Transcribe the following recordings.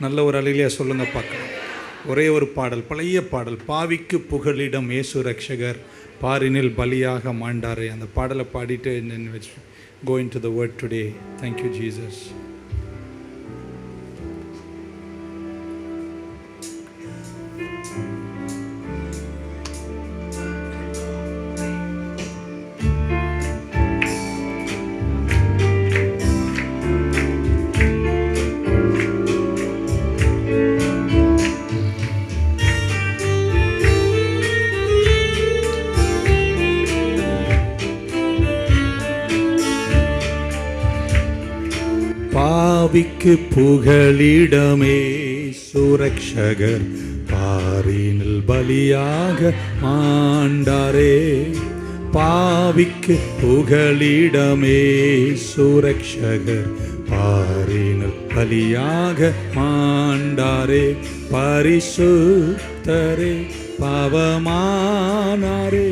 நல்ல ஒரு அலையிலையா சொல்லுங்க பார்க்கலாம். ஒரே ஒரு பாடல், பழைய பாடல், பாவிக்கு புகலிடம் இயேசு ரட்சகர் பாரினில் பலியாக மாண்டாரே. அந்த பாடலை பாடிட்டு go into the word today. Thank you Jesus. பாவிக்கு புகலிடமே சுரக்ஷகர் பாரினில் பலியாக மாண்டாரே. பாவிக்கு புகலிடமே சுரக்ஷகர் பாரினில் பலியாக மாண்டாரே. பரிசுத்தரே பாவமானாரே,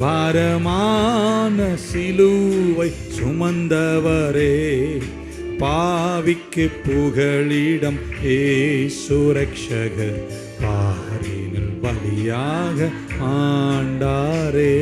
பாரமான சிலுவை சுமந்தவரே. பாவிக்கு புகலிடம் இயேசு ரட்சகர் பாரினில் பலியாக ஆண்டாரே.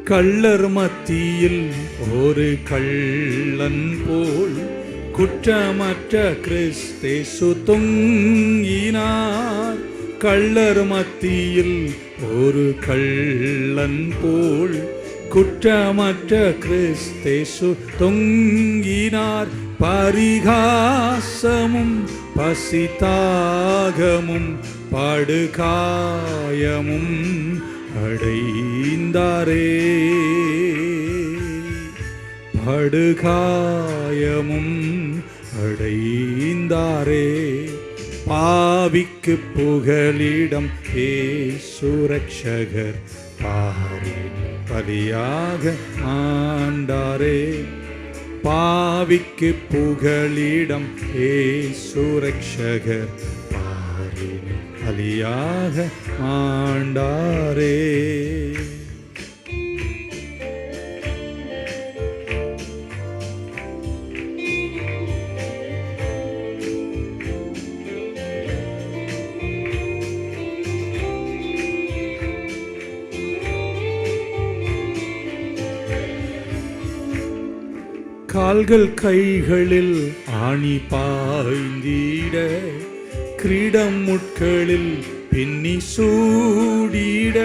கள்ளர் மத்தியில் ஒரு கள்ளன் போல் குற்றமற்ற கிறிஸ்தேசு தொங்கினார். கள்ளர் மத்தியில் ஒரு கள்ளன் போல் குற்றமற்ற கிறிஸ்தேசு தொங்கினார். பரிகாசமும் பசிதாகமும் படுகாயமும் அடைந்தாரே. படுகாயமும் அடைந்தாரே. பாவிக்கு புகலிடம் இயேசு ரட்சகர் பாரினில் பலியாக ஆண்டாரே. பாவிக்கு புகலிடம் இயேசு ரட்சகர் பாரினில் பலியாக ஆண்டாரே. கால்கள் கைகளில் ஆணி பாய்ந்திட, கிரீடம் முட்களில் பின்னி சூடிட.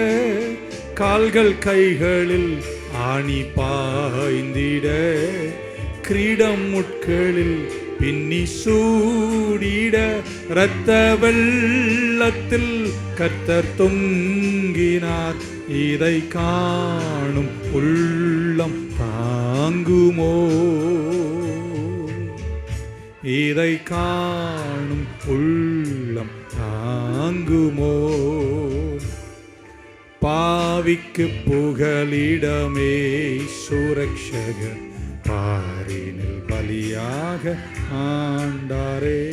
கால்கள் கைகளில் ஆணி பாய்ந்திட, கிரீடம் முட்களில் பின்னி சூடிட. இரத்த வெள்ளத்தில் கர்த்தர் தொங்கினார். இதை காணும் உள்ளம் தாங்குமோ? இதை காணும் உள்ளம் தாங்குமோ? பாவிக்கு புகலிடமே சுரக்ஷகர் பாரினில் பலியாக ஆண்டாரே.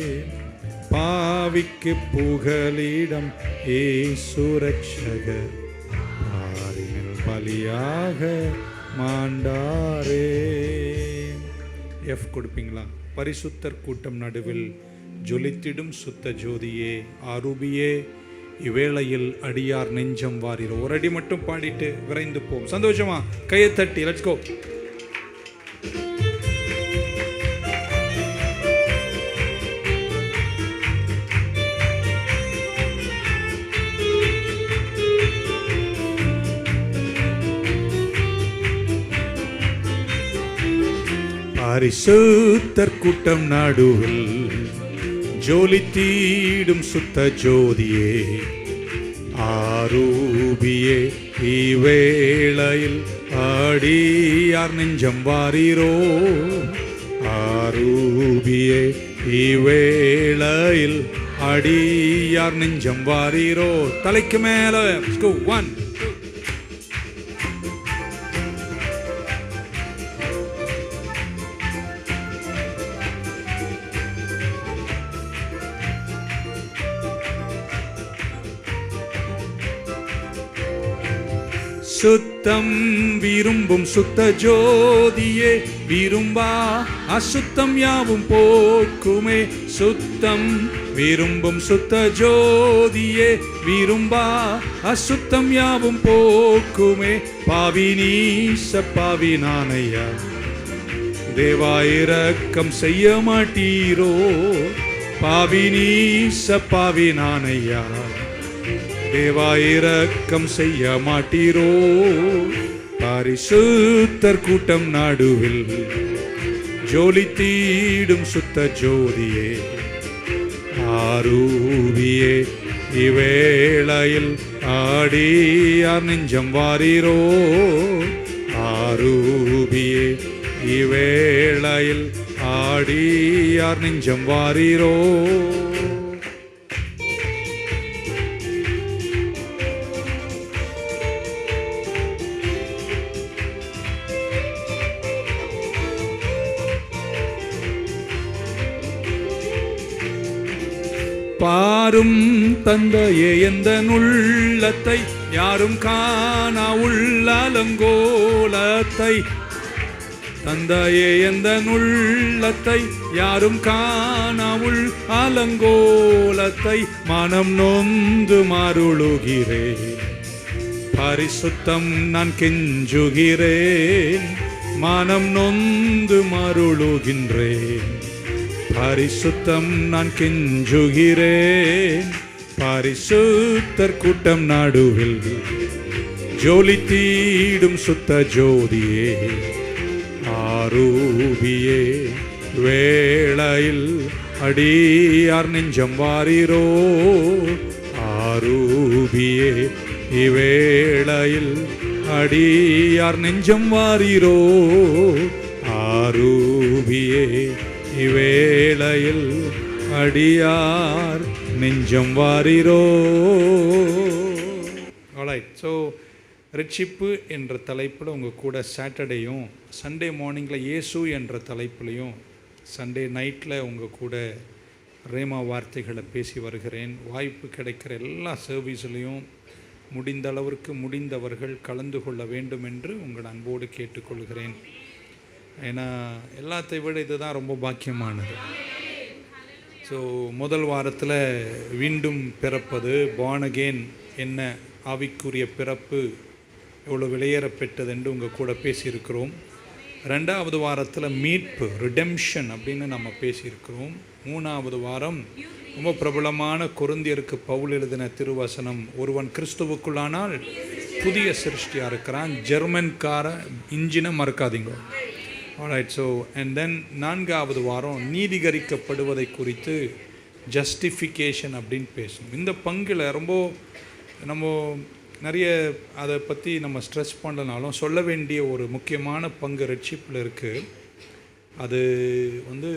பாவிக்கு புகலிடம் இயேசு ரட்சகர் பாரினில் பலியாக மாண்டாரே. எஃப் கொடுப்பீங்களா? பரிசுத்தர் கூட்டம் நடுவில் ஜொலித்திடும் சுத்த ஜோதியே ஆரூபியே, இவ்வேளையில் அடியார் நெஞ்சம் வாரீர். ஒரு அடி மட்டும் பாடிட்டு விரைந்து போம். சந்தோஷமா கையை தட்டி லெட்ஸ் கோ. பரிசுத்தர் கூட்டம் நடுவில் ஜொலித்திடும் சுத்த ஜோதியே ஆரூபியே, இவ்வேளையில் அடியார் நெஞ்சம் வாரீரோ. ஆரூபியே, இவ்வேளையில் அடியார் நெஞ்சம் வாரீரோ. தலைக்கு மேல 1 2 பரிசுத்தம் விரும்பும் சுத்த ஜோதியே, விரும்பா அசுத்தம் யாவும் போக்குமே. சுத்தம் விரும்பும் சுத்த ஜோதியே, விரும்பா அசுத்தம் யாவும் போக்குமே. பாவி நீச பாவி நானையா, தேவா இரக்கம் செய்ய மாட்டீரோ. பாவி நீச பாவி நானையா, தேவா இரக்கம் செய்ய மாட்டீரோ. பரிசுத்தர் கூட்டம் நடுவில் ஜொலித்திடும் சுத்த ஜோதியே, ஆரூபியே இவ்வேளையில் ஆடியார் நெஞ்சம் வாரீரோ. ஆரூபியே இவ்வேளையில் ஆடியார் நெஞ்சம் வாரீரோ. பாரும் தந்தையே எந்த உள்ளத்தை, யாரும் காணா உள்ளலங்கோலத்தை. தந்தையே எந்த உள்ளத்தை, யாரும் காணா அலங்கோலத்தை. மனம் நொந்து மருளுகிறேன், பரிசுத்தம் நான் கெஞ்சுகிறேன். மனம் நொந்து மருளுகின்றேன், பரிசுத்தம் நான் கெஞ்சுகிறேன். பரிசுத்தர் கூட்டம் நடுவில் ஜொலித்திடும் சுத்த ஜோதியே, ஆரூபியே வேளையில் அடியார் நெஞ்சம் வாரீரோ. ஆரூபியே இவ்வேளையில் அடியார் நெஞ்சம் வாரீரோ. ஆரூபியே இவ்வேளையில் அடியார் நெஞ்சம் வாரீரோ. ஆல்ரைட், ஸோ ரட்சிப்பு என்ற தலைப்பில் உங்கள் கூட சாட்டர்டேயும், சண்டே மார்னிங்கில் இயேசு என்ற தலைப்புலையும், சண்டே நைட்டில் உங்கள் கூட ரேமா வார்த்தைகளை பேசி வருகிறேன். வாய்ப்பு கிடைக்கிற எல்லா சர்வீஸ்லையும் முடிந்த அளவிற்கு முடிந்தவர்கள் கலந்து கொள்ள வேண்டும் என்று உங்கள் அன்போடு கேட்டுக்கொள்கிறேன். ஏன்னா எல்லாத்தை விட இதுதான் ரொம்ப பாக்கியமானது. ஸோ முதல் வாரத்தில் மீண்டும் பிறப்பது, பார்ன் அகெயின் என்ன, ஆவிக்குரிய பிறப்பு எவ்வளோ விலையேறப்பெற்றது என்று உங்கள் கூட பேசியிருக்கிறோம். ரெண்டாவது வாரத்தில் மீட்பு, ரிடெம்ஷன் அப்படின்னு நம்ம பேசியிருக்கிறோம். மூணாவது வாரம் ரொம்ப பிரபலமான கொரிந்தியருக்கு பவுல் எழுதின திருவசனம், ஒருவன் கிறிஸ்துவுக்குள்ளானால் புதிய சிருஷ்டியாக இருக்கிறான். ஜெர்மன்கார இன்ஜினை மறக்காதீங்க. ஆல்ரைட், ஸோ அண்ட் தென் நான்காவது வாரம் நீதிகரிக்கப்படுவதை குறித்து, ஜஸ்டிஃபிகேஷன் அப்படின்னு பேசணும். இந்த பங்கில் ரொம்ப நம்ம நிறைய அதை பற்றி நம்ம ஸ்ட்ரெஸ் பண்ணனாலும் சொல்ல வேண்டிய ஒரு முக்கியமான பங்கு ரட்சிப்பில் இருக்குது. அது வந்து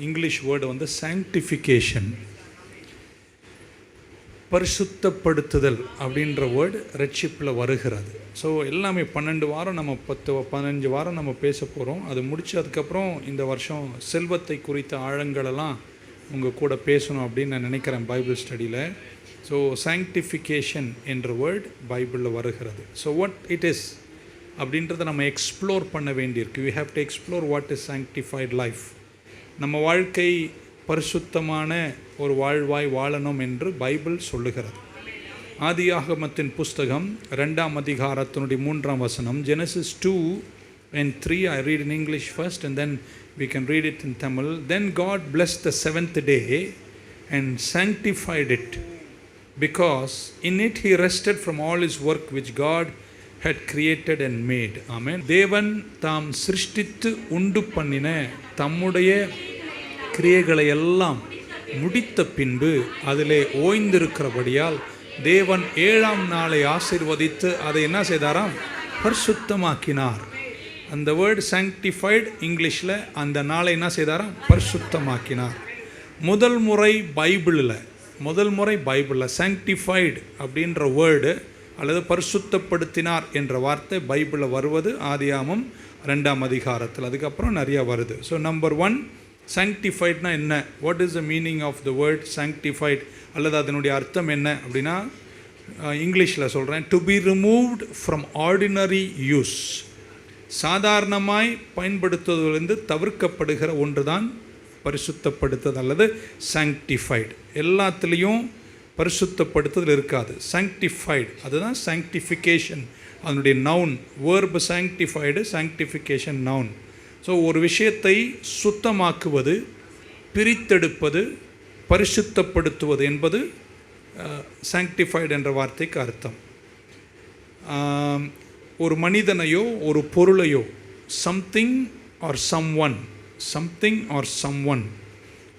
இங்கிலீஷ் வேர்டு வந்து சாங்டிஃபிகேஷன், பரிசுத்தப்படுத்துதல் அப்படின்ற வேர்டு ரட்சிப்பில் வருகிறது. ஸோ எல்லாமே 12 வாரம் நம்ம 15 வாரம் நம்ம பேச போகிறோம். அது முடிச்சதுக்கப்புறம் இந்த வருஷம் செல்வத்தை குறித்த ஆழங்களெல்லாம் உங்கள் கூட பேசணும் அப்படின்னு நான் நினைக்கிறேன் பைபிள் ஸ்டடியில். ஸோ சாங்டிஃபிகேஷன் என்ற வேர்ட் பைபிளில் வருகிறது. ஸோ வாட் இட் இஸ் அப்படின்றத நம்ம எக்ஸ்ப்ளோர் பண்ண வேண்டியிருக்கு. We have to explore what is sanctified life. நம்ம வாழ்க்கை பரிசுத்தமான ஒரு வாழ்வாய் வாழணும் என்று பைபிள் சொல்லுகிறது. ஆதியாகமத்தின் புஸ்தகம் 2ஆம் அதிகாரத்தினுடைய 3ஆம் வசனம், Genesis 2:3. I read in English first and then we can read it in Tamil. Then God blessed the seventh day and sanctified it, because in it he rested from all his work which God had created and made. Amen. தேவன் தாம் சிருஷ்டித்து உண்டு பண்ணின தம்முடைய கிரியைகளை எல்லாம் முடித்த பின்பு அதிலே ஓய்ந்திருக்கிறபடியால் தேவன் 7ஆம் நாளை ஆசீர்வதித்து அதை என்ன செய்தாராம்? பரிசுத்தமாக்கினார். அந்த வேர்டு சாங்டிஃபைடு இங்கிலீஷில் அந்த நாளை என்ன செய்தாராம்? பரிசுத்தமாக்கினார். முதல் முறை பைபிளில் சாங்டிஃபைடு அப்படின்ற வேர்டு அல்லது பரிசுத்தப்படுத்தினார் என்ற வார்த்தை பைபிளில் வருவது ஆதியாகமம் 2ஆம் அதிகாரத்தில். அதுக்கப்புறம் நிறையா வருது. ஸோ நம்பர் 1, சாங்டிஃபைட்னா என்ன? What is the meaning of the word sanctified அல்லது அதனுடைய அர்த்தம் என்ன அப்படின்னா, இங்கிலீஷில் சொல்கிறேன், to be removed from ordinary use. சாதாரணமாய் பயன்படுத்துவதிலிருந்து தவிர்க்கப்படுகிற ஒன்று தான் பரிசுத்தப்படுத்துதல் அல்லது சாங்டிஃபைடு. எல்லாத்துலேயும் பரிசுத்தப்படுத்துதல் இருக்காது, சாங்டிஃபைடு அதுதான் சாங்டிஃபிகேஷன். அதனுடைய noun verb sanctified, sanctification noun. So ஒரு விஷயத்தை சுத்தமாக்குவது, பிரித்தெடுப்பது, பரிசுத்தப்படுத்துவது என்பது சாங்டிஃபைடு என்ற வார்த்தைக்கு அர்த்தம். ஒரு மனிதனையோ ஒரு பொருளையோ சம்திங் ஆர் சம்ஒன்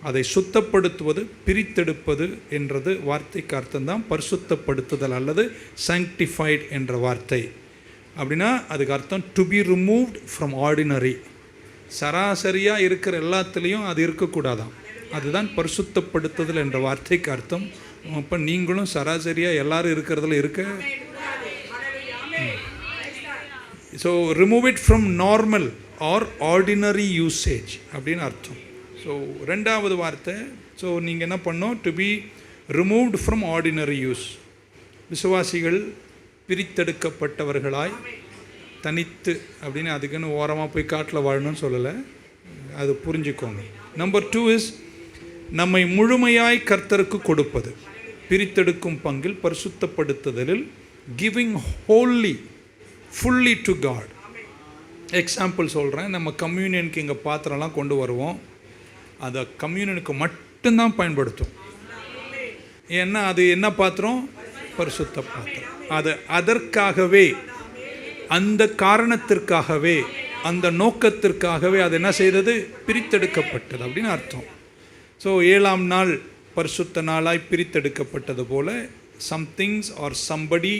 அதை சுத்தப்படுத்துவது, பிரித்தெடுப்பது என்றது வார்த்தைக்கு அர்த்தம்தான் பரிசுத்தப்படுத்துதல் அல்லது சாங்டிஃபைடு என்ற வார்த்தை. அப்படின்னா அதுக்கு அர்த்தம் to be removed from ordinary. சராசரியாக இருக்கிற எல்லாத்துலேயும் அது இருக்கக்கூடாதான், அதுதான் பரிசுத்தப்படுத்துதல் என்ற வார்த்தைக்கு அர்த்தம். அப்போ நீங்களும் சராசரியாக எல்லாரும் இருக்கிறதுல இருக்க. So remove it from normal or ordinary usage அப்படின்னு அர்த்தம். ஸோ ரெண்டாவது வார்த்தை, ஸோ நீங்கள் என்ன பண்ணோம், to be removed from ordinary use. விசுவாசிகள் பிரித்தெடுக்கப்பட்டவர்களாய் தனித்து அப்படின்னு அதுக்குன்னு ஓரமாக போய் காட்டில் வாழணும்னு சொல்லலை, அது புரிஞ்சுக்கோங்க. நம்பர் 2 இஸ் நம்மை முழுமையாய் கர்த்தருக்கு கொடுப்பது. பிரித்தெடுக்கும் பங்கில் பரிசுத்தப்படுத்துதலில் giving wholly fully to God. Example சொல்கிறேன், நம்ம கம்யூனியனுக்கு இங்கே பாத்திரம்லாம் கொண்டு வருவோம், அதை கம்யூனியனுக்கு மட்டும்தான் பயன்படுத்தும். ஏன்னா அது என்ன பாத்திரம், பரிசுத்த பாத்திரம். அது அதற்காகவே, அந்த காரணத்திற்காகவே, அந்த நோக்கத்திற்காகவே அது என்ன செய்தது, பிரித்தெடுக்கப்பட்டது அப்படின்னு அர்த்தம். ஸோ 7ஆம் நாள் பரிசுத்த நாளாய் பிரித்தெடுக்கப்பட்டது போல somethings or somebody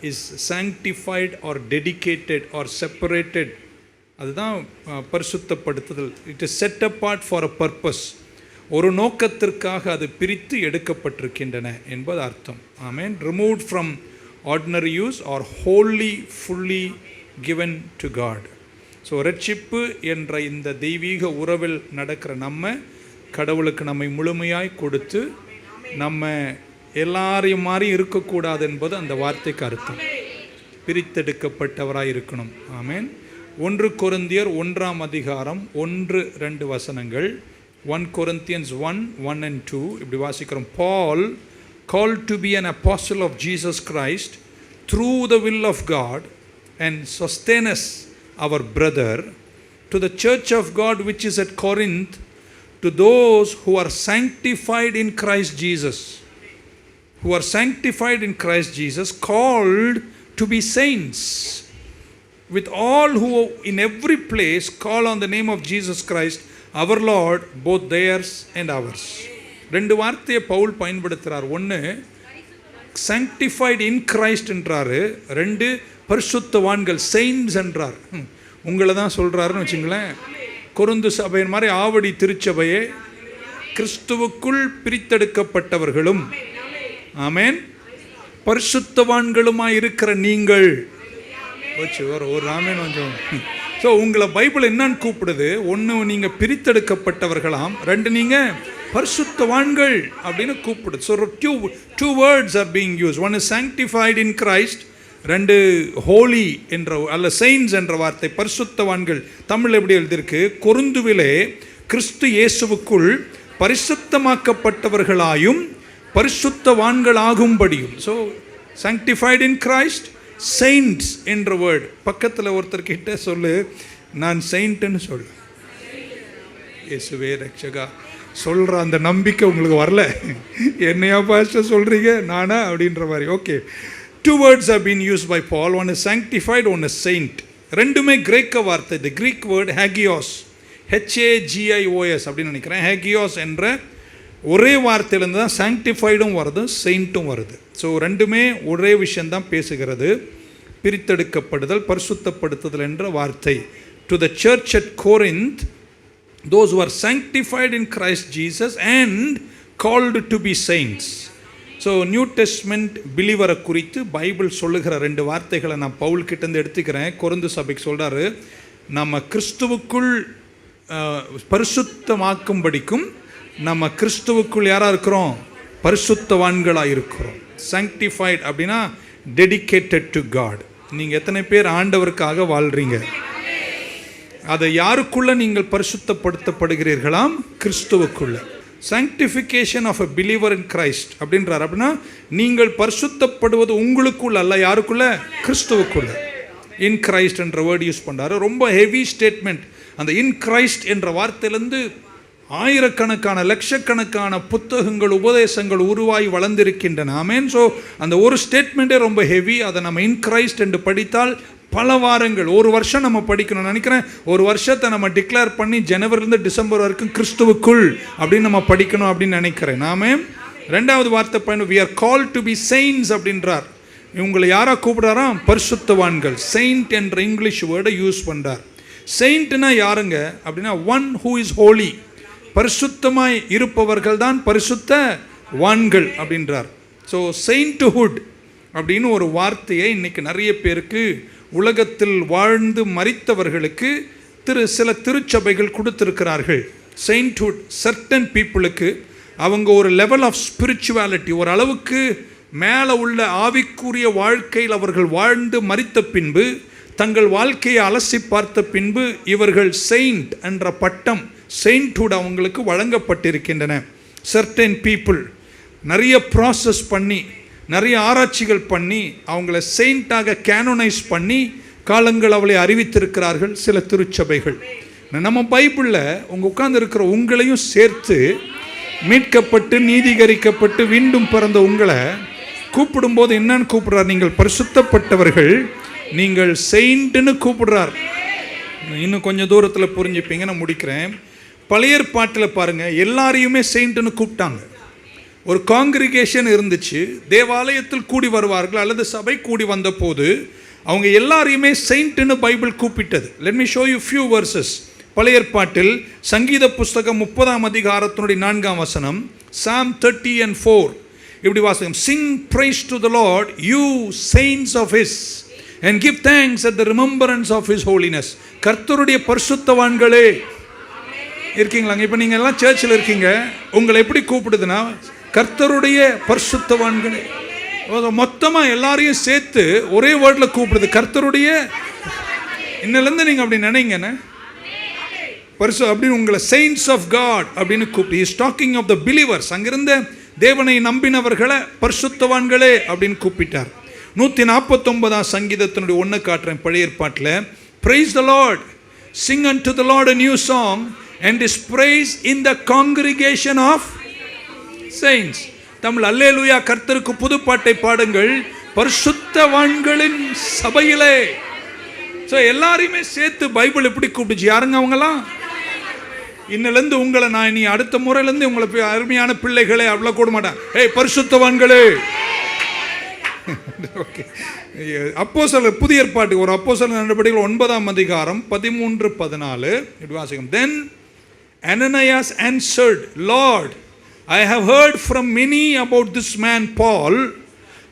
is sanctified or dedicated or separated, அதுதான் பரிசுத்தப்படுத்துதல். It is set apart for a purpose. ஒரு நோக்கத்திற்காக அது பிரித்து எடுக்கப்பட்டிருக்கின்றன என்பது அர்த்தம். ஆமென். Removed from ordinary use or wholly fully given to God. So ரட்சிப்பு என்ற இந்த தெய்வீக உறவில் நடக்கிற நம்ம கடவுளுக்கு நம்மை முழுமையாய் கொடுத்து நம்ம எல்லாரையும் மாதிரி இருக்கக்கூடாது என்பது அந்த வார்த்தைக்கு அர்த்தம். பிரித்தெடுக்கப்பட்டவராய் இருக்கணும். ஆமென். 1 கொரிந்தியர் 1ஆம் அதிகாரம் 1-2 வசனங்கள். 1 Corinthians 1:1 and 2 இப்படி வாசிக்கிறோம். Paul, called to be an apostle of Jesus Christ through the will of God, and Sosthenes our brother, to the church of God which is at Corinth, to those who are sanctified in Christ Jesus, called to be saints, with all who in every place call on the name of Jesus Christ our Lord, both theirs and ours. ரெண்டு வார்த்தையை பவுல் பயன்படுத்துகிறார். ஒன்று sanctified in Christ என்றாரு, 2 பரிசுத்தவான்கள் saints என்றார். உங்களை தான் சொல்கிறாருன்னு வச்சுங்களேன். கொரிந்து சபையின் மாதிரி ஆவடி திருச்சபையே கிறிஸ்துவுக்குள் பிரித்தெடுக்கப்பட்டவர்களும் ஆமென் பரிசுத்தவான்களுமாய் இருக்கிற நீங்கள் ஒரு ஆமென் கொஞ்சம். ஸோ உங்களை பைபிள் என்னன்னு கூப்பிடுது, 1 நீங்கள் பிரித்தெடுக்கப்பட்டவர்களாம், 2 நீங்கள் பரிசுத்தவான்கள் அப்படின்னு கூப்பிடுது. So two words are being used. One is sanctified in Christ, 2 Holi என்ற அல்ல செயின்ஸ் என்ற வார்த்தை பரிசுத்தவான்கள். தமிழ் எப்படி எழுதியிருக்கு, கொரிந்துவிலே கிறிஸ்து இயேசுவுக்குள் பரிசுத்தமாக்கப்பட்டவர்களாயும் பரிசுத்தவான்களாகும்படியும். So sanctified in Christ, saints என்ற வேர்டு. பக்கத்தில் ஒருத்தர்கிட்ட சொல்லு, நான் செயின்ட்டுன்னு சொல்லு. இயேசுவே ரட்சகா சொல்கிற அந்த நம்பிக்கை உங்களுக்கு வரல, என்னையா பாஸ்டர் சொல்கிறீங்க நானா அப்படின்ற மாதிரி. Okay, 2 words have been used by Paul. One is sanctified, one is saint. ரெண்டுமே கிரேக்க வார்த்தை. the Greek word hagios, HAGIOS அப்படின்னு நினைக்கிறேன். hagios என்ற ஒரே வார்த்தையிலேருந்து தான் சாங்டிஃபைடும் வருது, செயின்ட்டும் வருது. ஸோ ரெண்டுமே ஒரே விஷயந்தான் பேசுகிறது, பிரித்தெடுக்கப்படுதல், பரிசுத்தப்படுத்துதல் என்ற வார்த்தை. To the church at Corinth, those who are sanctified in Christ Jesus and called to be saints. So New Testament பிலீவரை குறித்து பைபிள் சொல்லுகிற 2 வார்த்தைகளை நான் பவுல் கிட்டேருந்து எடுத்துக்கிறேன். கொரிந்து சபைக்கு சொல்கிறாரு, நம்ம கிறிஸ்துவுக்குள் பரிசுத்தமாக்கும்படிக்கும் நம்ம கிறிஸ்துவுக்குள் யாராக இருக்கிறோம், பரிசுத்தவான்களாக இருக்கிறோம். sanctified அப்படின்னா dedicated to God. நீங்கள் எத்தனை பேர் ஆண்டவருக்காக வாழ்றீங்க? அதை யாருக்குள்ள நீங்கள் பரிசுத்தப்படுத்தப்படுகிறீர்களாம்? கிறிஸ்துவுக்குள்ள. sanctification of a believer in Christ அப்படின்றார். அப்படின்னா நீங்கள் பரிசுத்தப்படுவது உங்களுக்குள்ள அல்ல, யாருக்குள்ள? கிறிஸ்துவுக்குள்ள. இன் கிரைஸ்ட் என்ற வேர்டு யூஸ் பண்ணுறாரு. ரொம்ப ஹெவி ஸ்டேட்மெண்ட். அந்த இன் கிரைஸ்ட் என்ற வார்த்தையிலேருந்து ஆயிரக்கணக்கான லட்சக்கணக்கான புத்தகங்கள் உபதேசங்கள் உருவாகி வளர்ந்திருக்கின்றன. ஆமென். ஸோ அந்த ஒரு ஸ்டேட்மெண்ட்டே ரொம்ப ஹெவி. அதை நம்ம இன் கிரைஸ்ட் என்று படித்தால் பல வாரங்கள், ஒரு வருஷம் நம்ம படிக்கணும் நினைக்கிறேன். ஒரு வருஷத்தை நம்ம டிக்ளேர் பண்ணி ஜனவரிலேருந்து டிசம்பர் வரைக்கும் கிறிஸ்துவுக்குள் அப்படின்னு நம்ம படிக்கணும் அப்படின்னு நினைக்கிறேன். நாமே ரெண்டாவது வார்த்தை பயணம் we are called to be saints அப்படின்றார். இவங்களை யாரா கூப்பிடுறாராம்? பரிசுத்தவான்கள். செயின்ட் என்ற இங்கிலீஷ் வேர்டை யூஸ் பண்ணுறார். செயின்ட்னா யாருங்க அப்படின்னா ஒன் ஹூ இஸ் ஹோலி. பரிசுத்தமாய் இருப்பவர்கள் தான் பரிசுத்தவான்கள் அப்படின்றார். ஸோ செயின்ட்ஹுட் அப்படின்னு ஒரு வார்த்தையை இன்னைக்கு நிறைய பேருக்கு உலகத்தில் வாழ்ந்து மரித்தவர்களுக்கு சில திருச்சபைகள் கொடுத்திருக்கிறார்கள். செயின்ட்ஹுட் சர்டன் பீப்புளுக்கு அவங்க ஒரு லெவல் ஆஃப் ஸ்பிரிச்சுவாலிட்டி, ஒரு அளவுக்கு மேலே உள்ள ஆவிக்குரிய வாழ்க்கையில் அவர்கள் வாழ்ந்து மரித்த பின்பு தங்கள் வாழ்க்கையை அலசி பார்த்த பின்பு இவர்கள் செயின்ட் என்ற பட்டம், செயின்ட்ஹுட் அவங்களுக்கு வழங்கப்பட்டிருக்கின்றன. சர்டன் பீப்புள் நிறைய ப்ராசஸ் பண்ணி நிறைய ஆராய்ச்சிகள் பண்ணி அவங்கள செயின்ட்டாக கேனோனைஸ் பண்ணி காலங்கள் அவளை அறிவித்திருக்கிறார்கள் சில திருச்சபைகள். நம்ம பைபிளில் உட்கார்ந்து இருக்கிற உங்களையும் சேர்த்து மீட்கப்பட்டு நீதிகரிக்கப்பட்டு மீண்டும் பிறந்த உங்களை கூப்பிடும்போது என்னன்னு கூப்பிடுறார்? நீங்கள் பரிசுத்தப்பட்டவர்கள், நீங்கள் செயின்ட்னு கூப்பிடுறார். இன்னும் கொஞ்சம் தூரத்தில் புரிஞ்சுப்பீங்க, நான் முடிக்கிறேன். பழைய ஏற்பாட்டில் பாருங்கள், எல்லாரையுமே செயின்ட்னு கூப்பிட்டாங்க. ஒரு காங்கிரிகேஷன் இருந்துச்சு, தேவாலயத்தில் கூடி வருவார்கள் அல்லது சபை கூடி வந்த போது அவங்க எல்லாரையுமே செயின்ட்னு பைபிள் கூப்பிட்டது. Let me show you few versus. பழைய ஏற்பாட்டில் சங்கீத புஸ்தகம் 30ஆம் அதிகாரத்தினுடைய 4ஆம் வசனம், Psalm 30:4 இப்படி வாசகம், sing praise to the Lord you saints of his and give thanks at the remembrance of his holiness. கர்த்தருடைய பரிசுத்தவான்களே இருக்கீங்களாங்க? இப்போ நீங்கள் எல்லாம் சர்ச்சில் இருக்கீங்க, உங்களை எப்படி கூப்பிடுதுன்னா கர்த்தருடைய பரிசுத்தவான்களே. மொத்தமாக எல்லாரையும் சேர்த்து ஒரே வேர்டில் கூப்பிடுது, கர்த்தருடைய. இன்னிலேருந்து நீங்கள் அப்படி நினைங்கண்ணே, அப்படின்னு உங்களை செயின்ட்ஸ் ஆஃப் காட் அப்படின்னு கூப்பிட்டு, is talking of the believers. அங்கிருந்த தேவனை நம்பினவர்களை பரிசுத்தவான்களே அப்படின்னு கூப்பிட்டார். 149ஆம் சங்கீதத்தினுடைய 1 காட்டுறேன். பழைய ஏற்பாட்டில், praise the Lord, sing unto the Lord a new song and his praise in the congregation of saints. Tamil, அல்லேலூயா, கர்த்தருக்கு புதுப்பாட்டை பாடுங்கள் பரிசுத்தவான்களின் சபையிலே. ஸோ எல்லாரையுமே சேர்த்து பைபிள் எப்படி கூப்பிடுச்சு? யாருங்க அவங்களாம்? இன்னிலேருந்து உங்களை நான் இனி அடுத்த முறையிலேருந்து உங்களை அருமையான பிள்ளைகளே அவ்வளோ கூட மாட்டேன், ஏய் பரிசுத்தவான்களே. ஓகே. அப்போஸ்தலர் புதிய ஏற்பாட்டு ஒரு அப்போஸ்தலர் நடவடிக்கைகள் 9ஆம் அதிகாரம் 13-14 இப்படி வாசிக்கும். Then Ananias answered, Lord, I have heard from many about this man Paul,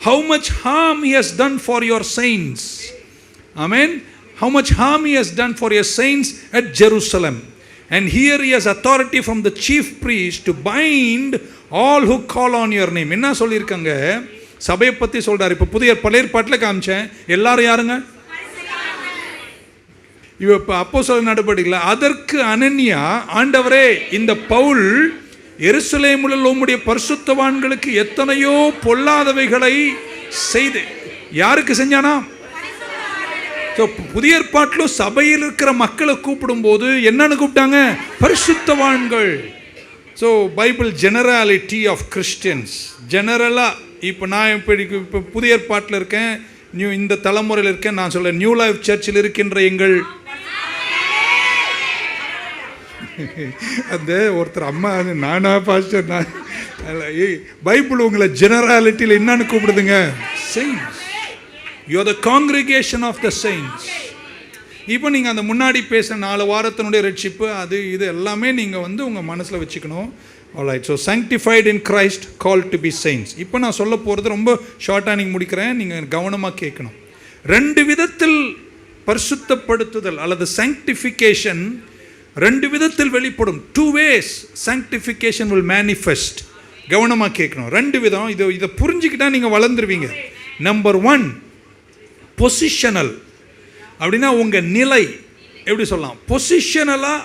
how much harm he has done for your saints. Amen. How much harm he has done for your saints at Jerusalem. And here he has authority from the chief priest to bind all who call on your name. என்ன சொல்லியிருக்காங்க? சபையை பற்றி சொல்கிறார். இப்போ பழைய ஏற்பாட்டில் காமிச்சேன், எல்லாரும் யாருங்க? இப்போ அப்போஸ்தலர் நடவடிக்கைகள். அதற்கு அனனியா, ஆண்டவரே, இந்த பவுல் எருசலேமில் உம்முடைய பரிசுத்தவான்களுக்கு எத்தனையோ பொல்லாதவைகளை செய்து, யாருக்கு செஞ்சானா? ஸோ புதிய ஏற்பாட்டிலும் சபையில் இருக்கிற மக்களை கூப்பிடும்போது என்னன்னு கூப்பிட்டாங்க? பரிசுத்தவான்கள். So Bible generality of Christians ஜெனரலாக. இப்போ நான் இப்போ புதிய ஏற்பாட்டில் இருக்கேன், இந்த தலைமுறையில் இருக்கேன், நான் சொல்ல நியூ லைஃப் சர்ச்சில் இருக்கின்ற எங்கள் அந்த ஒருத்தர் அம்மா நானா பாஸ்டர் நான் பைபிள் உங்களை ஜெனராலிட்டியில் என்னன்னு கூப்பிடுதுங்க? Saints. You are the congregation of the saints. இப்போ நீங்கள் அந்த முன்னாடி பேசுகிற 4 வாரத்தினுடைய ரட்சிப்பு அது இது எல்லாமே நீங்கள் உங்கள் மனசில் வச்சுக்கணும். Alright. So sanctified in Christ, called to be saints. இப்போ நான் சொல்ல போகிறது ரொம்ப ஷார்ட்டாக நீங்கள் முடிக்கிறேன், நீங்கள் கவனமாக கேட்கணும். 2 விதத்தில் பரிசுத்தப்படுத்துதல் அல்லது sanctification 2 விதத்தில் வெளிப்படும். 2 ways sanctification will manifest. கவனமாக கேட்கணும். 2 விதம். இதை புரிஞ்சுக்கிட்டா நீங்கள் வளர்ந்துருவீங்க. நம்பர் 1 பொசிஷனல் அப்படின்னா உங்கள் நிலை எப்படி சொல்லலாம்? பொசிஷனலாக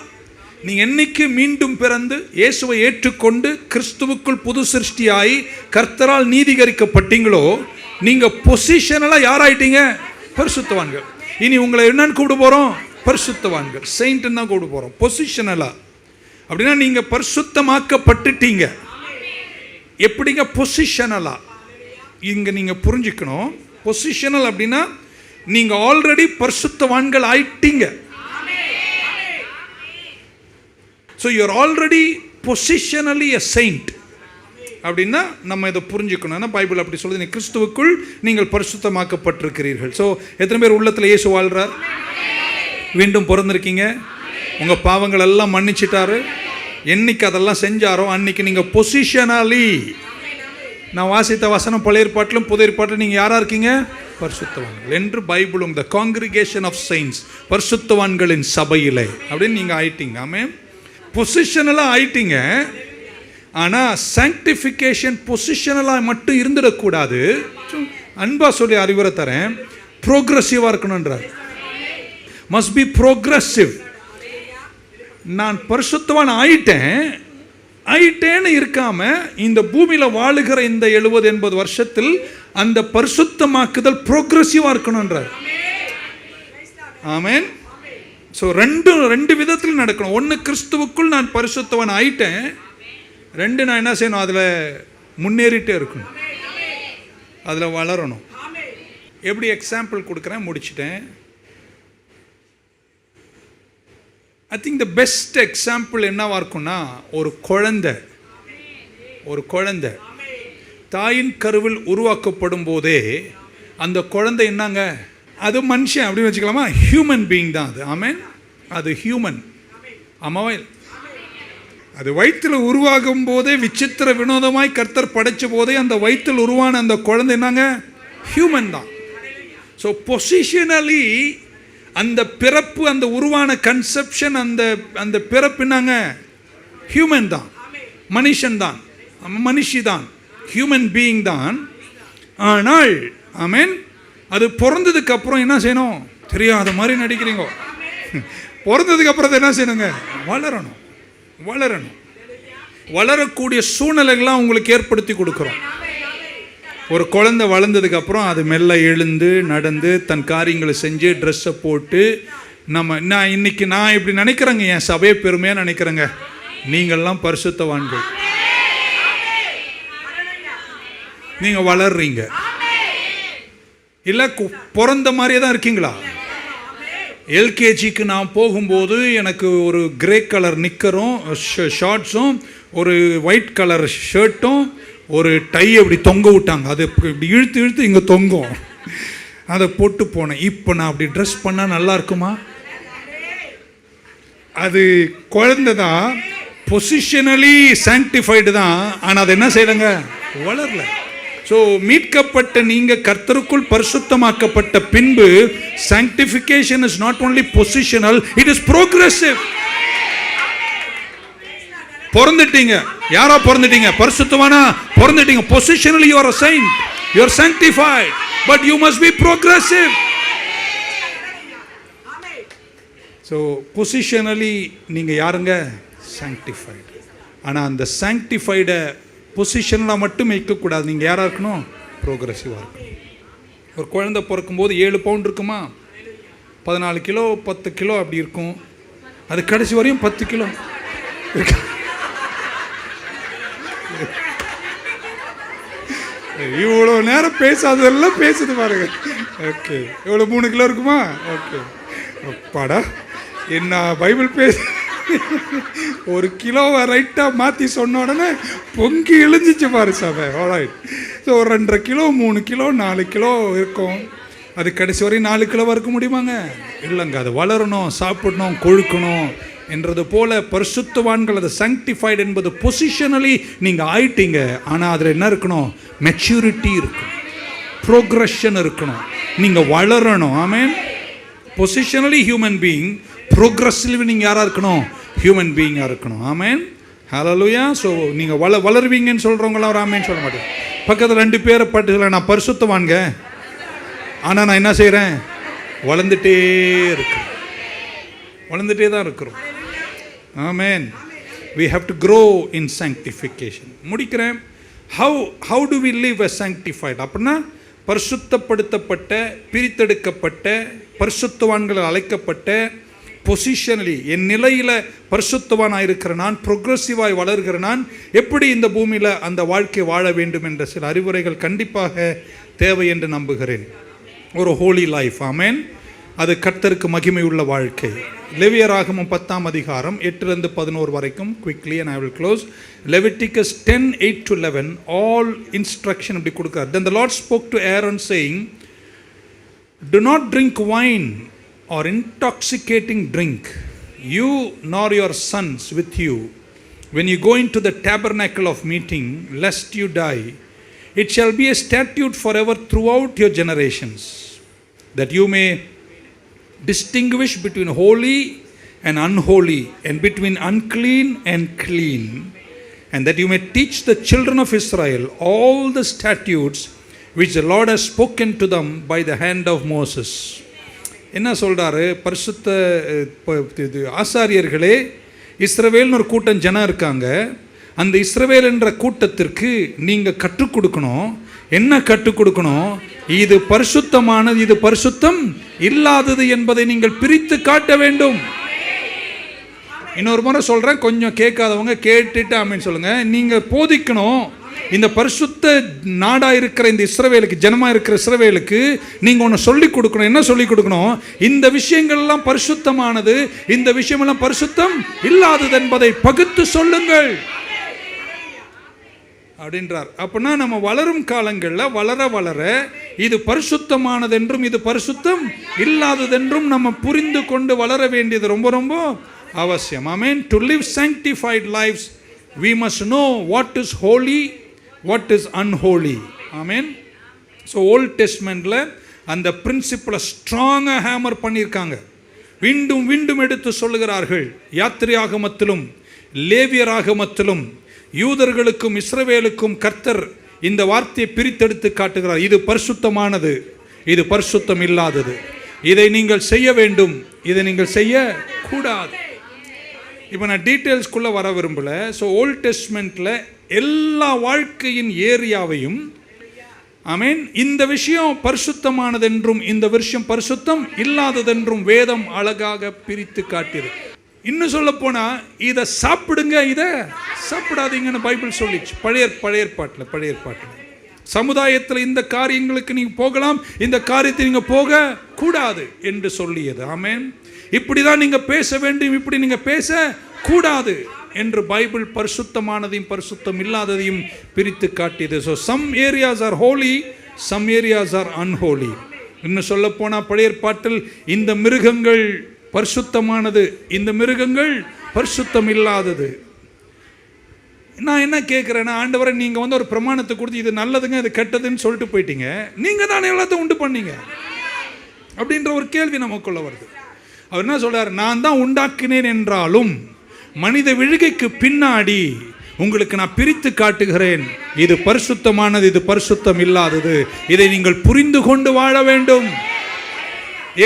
நீங்கள் என்னைக்கு மீண்டும் பிறந்து இயேசுவை ஏற்றுக்கொண்டு கிறிஸ்துவுக்குள் புது சிருஷ்டியாகி கர்த்தரால் நீதிகரிக்கப்பட்டீங்களோ, நீங்கள் பொசிஷனலாக யாராயிட்டீங்க? பரிசுத்தவான்கள். இனி உங்களை என்னன்னு கூப்பிட போகிறோம்? பரிசுத்தவான்கள், செயின்ட்னு தான் கூப்பிட போகிறோம். பொசிஷனலாக அப்படின்னா நீங்கள் பரிசுத்தமாக்கப்பட்டுட்டீங்க. எப்படிங்க பொசிஷனலாக? இங்கே நீங்கள் புரிஞ்சுக்கணும். பொசிஷனல் அப்படின்னா நீங்கள் ஆல்ரெடி பரிசுத்தவான்கள் ஆயிட்டீங்க. ஸோ யூஆர் ஆல்ரெடி பொசிஷனலி எ செயின்ட் அப்படின்னா நம்ம இதை புரிஞ்சுக்கணும். ஏன்னா பைபிள் அப்படி சொல்லுது, கிறிஸ்துவுக்குள் நீங்கள் பரிசுத்தமாக்கப்பட்டிருக்கிறீர்கள். ஸோ எத்தனை பேர் உள்ளத்தில் இயேசு வாழ்கிறார்? மீண்டும் பிறந்திருக்கீங்க. உங்கள் பாவங்கள் எல்லாம் மன்னிச்சிட்டாரு. என்னைக்கு அதெல்லாம் செஞ்சாரோ அன்னைக்கு நீங்கள் பொசிஷனலி, நான் வாசித்த வசனம் பழைய ஏற்பாட்டிலும் புதிய ஏற்பாட்டிலும் நீங்கள் யாராக இருக்கீங்க? பரிசுத்தவான்கள் என்று பைபிளும் த காங்கிரிகேஷன் ஆஃப் செயின்ட்ஸ், பரிசுத்தவான்களின் சபையிலே அப்படின்னு நீங்கள் ஆயிட்டீங்க. ஆமென். பொசிஷனலாக ஆயிட்டீங்க. ஆனால் சாங்டிஃபிகேஷன் பொசிஷனலாக மட்டும் இருந்துடக்கூடாது. அன்பா சொல்லி அறிவுரை தரேன், ப்ரோக்ரஸிவாக இருக்கணுன்றார். Must be progressive. நான் பரிசுத்தவான் ஆயிட்டேன்னு இருக்காம இந்த பூமியில் வாழுகிற இந்த 70-80 வருஷத்தில் அந்த பரிசுத்தமாக்குதல் ப்ரோக்ரஸிவாக இருக்கணுன்றார். ஆமென். ஸோ ரெண்டு விதத்தில் நடக்கணும். ஒன்று, கிறிஸ்துவுக்குள் நான் பரிசுத்தவன் ஆயிட்டேன். 2, நான் என்ன செய்யணும்? அதில் முன்னேறிட்டே இருக்கணும், அதில் வளரணும். எப்படி எக்ஸாம்பிள் கொடுக்குறேன், முடிச்சிட்டேன். I think the best example என்னவாக இருக்குன்னா, ஒரு குழந்தை தாயின் கருவில் உருவாக்கப்படும் போதே அந்த குழந்தை என்னங்க? அது மனுஷன் அப்படின்னு வச்சுக்கலாமா? ஹியூமன் பீயிங் தான் அது. ஆமென். அது ஹியூமன். ஆமாவா? அது வயிற்றில் உருவாகும் போதே விசித்திர வினோதமாய் கர்த்தர் படைச்ச போதே அந்த வயிற்றில் உருவான அந்த குழந்தை என்னங்க? ஹியூமன் தான். ஸோ பொசிஷனலி அந்த பிறப்பு, அந்த உருவான கன்செப்ஷன், அந்த பிறப்பு என்னங்க? ஹியூமன் தான், மனுஷன் தான், மனுஷி தான், ஹியூமன் பீயிங் தான். ஆனால் ஆமென், அது பிறந்ததுக்கு அப்புறம் என்ன செய்யணும்? தெரியாத மாதிரி நடிக்கிறீங்க. பிறந்ததுக்கு அப்புறம் என்ன செய்யணுங்க? வளரணும். வளரக்கூடிய சூழ்நிலைகள்லாம் உங்களுக்கு ஏற்படுத்தி கொடுக்குறோம். ஒரு குழந்தை வளர்ந்ததுக்கு அப்புறம் அது மெல்ல எழுந்து நடந்து தன் காரியங்களை செஞ்சு ட்ரெஸ்ஸை போட்டு நான் இன்னைக்கு இப்படி நினைக்கிறேங்க, என் சபையை பெருமையாக நினைக்கிறேங்க. நீங்கள்லாம் பரிசுத்தவான்கள், நீங்கள் வளர்றீங்க. இல்லை பிறந்த மாதிரியே தான் இருக்கீங்களா? எல்கேஜிக்கு நான் போகும்போது எனக்கு ஒரு கிரே கலர் நிக்கரும் ஷார்ட்ஸும் ஒரு ஒயிட் கலர் ஷர்ட்டும் ஒரு டை அப்படி தொங்க விட்டாங்க. அது இப்படி இழுத்து இங்கே தொங்கும், அதை போட்டு போனேன். இப்போ நான் அப்படி ட்ரெஸ் பண்ணால் நல்லா இருக்குமா? அது குழந்தை தான், பொசிஷனலி சாங்டிஃபைடு தான். ஆனால் அது என்ன செய்யலைங்க? வளரல. ஸோ மீட்கப்பட்ட நீங்கள் கர்த்தருக்குள் பரிசுத்தமாக்கப்பட்ட பின்பு sanctification is not only positional, it is progressive. பிறந்துட்டீங்க. யாரா பிறந்துட்டீங்க? பரிசுத்தவானா பிறந்துட்டீங்க. Positionally you are a saint, you are sanctified, but you must be progressive. So positionally நீங்க யாருங்க? sanctified. ஆனா அந்த sanctified பொசிஷனில் மட்டும் வைக்கக்கூடாது. நீங்கள் யாராக இருக்கணும்? ப்ரோக்ரெசிவாக இருக்கணும். ஒரு குழந்தை பிறக்கும்போது 7 பவுண்ட் இருக்குமா? 14 கிலோ 10 கிலோ அப்படி இருக்கும். அது கடைசி வரையும் 10 கிலோ இருக்கு. இவ்வளோ நேரம் பேசாததெல்லாம் பேசுது பாருங்க. ஓகே, இவ்வளோ 3 கிலோ இருக்குமா? ஓகே, அப்பாடா என்ன பைபிள் பேச. 1 கிலோவை ரைட்டாக மாற்றி சொன்ன உடனே பொங்கி இழிஞ்சிச்சு பாரு சபை. ஆல்ரைட். ஸோ ஒரு 2.5 கிலோ 3 கிலோ 4 கிலோ இருக்கும். அது கடைசி வரையும் 4 கிலோவாக இருக்க முடியுமாங்க? இல்லைங்க. அது வளரணும், சாப்பிடணும், கொழுக்கணும் என்றது போல பரிசுத்தவான்கள், அது சாங்டிஃபைடு என்பது பொசிஷனலி நீங்கள் ஆயிட்டீங்க. ஆனால் அதில் என்ன இருக்கணும்? மெச்சூரிட்டி இருக்கணும், ப்ரோக்ரஷன் இருக்கணும், நீங்கள் வளரணும். ஆமென். பொசிஷனலி ஹியூமன் பீயிங், ப்ரோக்ரஸிவ் நீங்கள் யாராக இருக்கணும்? ஹியூமன் பீயிங்காக இருக்கணும். ஆமென். ஹல்லேலூயா. ஸோ நீங்கள் வளருவீங்கன்னு சொல்கிறவங்களாம் ஒரு ஆமேன்னு சொல்ல மாட்டேன். பக்கத்தில் 2 பேரை பட்டுல நான் பரிசுத்தவான்க, ஆனால் நான் என்ன செய்கிறேன், வளர்ந்துட்டே தான் இருக்கிறோம். ஆமென். We have to grow in sanctification. முடிக்கிறேன். How do we live as sanctified? அப்படின்னா பரிசுத்தப்படுத்தப்பட்ட, பிரித்தெடுக்கப்பட்ட, பரிசுத்தவான்கள் அழைக்கப்பட்ட, பொசிஷனலி என் நிலையில் பரிசுத்தவானாக இருக்கிற நான், ப்ரொக்ரெசிவாய் வளர்கிற நான் எப்படி இந்த பூமியில் அந்த வாழ்க்கை வாழ வேண்டும் என்ற சில அறிவுரைகள் கண்டிப்பாக தேவை என்று நம்புகிறேன். ஒரு ஹோலி லைஃப். ஆமென். அது கர்த்தருக்கு மகிமை உள்ள வாழ்க்கை. லேவியராகமம் 10ஆம் அதிகாரம் 8-11 வரைக்கும் quickly and I will close. Leviticus 10:8-11 all instruction அப்படி கொடுக்கிறார். Then the Lord spoke to Aaron saying, do not drink wine or intoxicating drink, you nor your sons with you, when you go into the tabernacle of meeting, lest you die. It shall be a statute forever throughout your generations, that you may distinguish between holy and unholy, and between unclean and clean, and that you may teach the children of Israel all the statutes which the Lord has spoken to them by the hand of Moses. என்ன சொல்கிறாரு? பரிசுத்த ஆசாரியர்களே, இஸ்ரவேல்னு ஒரு கூட்டம் ஜனம் இருக்காங்க. அந்த இஸ்ரவேல் என்ற கூட்டத்திற்கு நீங்கள் கற்றுக் கொடுக்கணும். என்ன கற்றுக் கொடுக்கணும்? இது பரிசுத்தமானது, இது பரிசுத்தம் இல்லாதது என்பதை நீங்கள் பிரித்து காட்ட வேண்டும். இன்னொரு முறை சொல்கிறேன், கொஞ்சம் கேட்காதவங்க கேட்டுட்டு ஆமென் சொல்லுங்கள். நீங்கள் போதிக்கணும். இந்த பரிசுத்த நாடாக இருக்கிற இந்த இஸ்ரவேலுக்கு, ஜனமாக இருக்கிற இஸ்ரவேலுக்கு நீங்கள் ஒன்று சொல்லிக் கொடுக்கணும். என்ன சொல்லிக் கொடுக்கணும்? இந்த விஷயங்கள்லாம் பரிசுத்தமானது, இந்த விஷயமெல்லாம் பரிசுத்தம் இல்லாதது என்பதை பகுத்து சொல்லுங்கள் அப்படின்றார். அப்படின்னா நம்ம வளரும் காலங்களில் வளர வளர இது பரிசுத்தமானதென்றும் இது பரிசுத்தம் இல்லாததென்றும் நம்ம புரிந்து கொண்டு வளர வேண்டியது ரொம்ப ரொம்ப அவசியம். ஆமென். To live sanctified lives, we must know what is holy, what is unholy. ஆமென். ஸோ ஓல்ட் டெஸ்ட்மெண்ட்டில் அந்த பிரின்சிப்பிளை ஸ்ட்ராங்காக ஹேமர் பண்ணியிருக்காங்க. மீண்டும் மீண்டும் எடுத்து சொல்லுகிறார்கள். யாத்திரையாகமத்திலும் லேவியராகமத்திலும் யூதர்களுக்கும் இஸ்ரவேலுக்கும் கர்த்தர் இந்த வார்த்தையை பிரித்தெடுத்து காட்டுகிறார். இது பரிசுத்தமானது, இது பரிசுத்தம் இல்லாதது. இதை நீங்கள் செய்ய வேண்டும், இதை நீங்கள் செய்ய கூடாது. இப்போ நான் டீட்டெயில்ஸ்குள்ளே வர விரும்பல. ஸோ ஓல்ட் டெஸ்ட்மெண்ட்டில் எல்லா வாழ்க்கையின் ஏரியாவையும் ஆமென் இந்த விஷயம் பரிசுத்தமானதென்றும் இந்த விஷயம் பரிசுத்தம் இல்லாததென்றும் வேதம் அழகாக பிரித்து காட்டியது. இன்னும் சொல்ல போனால் இதை சாப்பிடுங்க, இதை சாப்பிடாதீங்கன்னு பைபிள் சொல்லிச்சு. பழைய ஏற்பாட்டில் சமுதாயத்தில் இந்த காரியங்களுக்கு நீங்கள் போகலாம், இந்த காரியத்தை நீங்கள் போக கூடாது என்று சொல்லியது. ஆமென். இப்படி தான் நீங்கள் பேச வேண்டும், இப்படி நீங்கள் பேச கூடாது என்று பைபிள் பரிசுத்தமானதையும் பரிசுத்தம் இல்லாததையும் பிரித்து காட்டியது. So some areas are holy, some areas are unholy. இன்னும் சொல்ல போனால் பழைய ஏற்பாட்டில் இந்த மிருகங்கள் பரிசுத்தமானது, இந்த மிருகங்கள் பரிசுத்தம் இல்லாதது. நான் என்ன கேட்குறேன்னா, ஆண்டவரை நீங்கள் ஒரு பிரமாணத்தை கொடுத்து இது நல்லதுங்க இது கெட்டதுன்னு சொல்லிட்டு போயிட்டீங்க, நீங்கள் தானே எல்லாத்தையும் உண்டு பண்ணீங்க அப்படின்ற ஒரு கேள்வி நமக்குள்ள வருது. அவர் என்ன சொல்றார்? நான் தான் உண்டாக்கினேன் என்றாலும் மனித விழுகைக்கு பின்னாடி உங்களுக்கு நான் பிரித்து காட்டுகிறேன். இது பரிசுத்தமானது, இது பரிசுத்தம் இல்லாதது. இதை நீங்கள் புரிந்து கொண்டு வாழ வேண்டும்.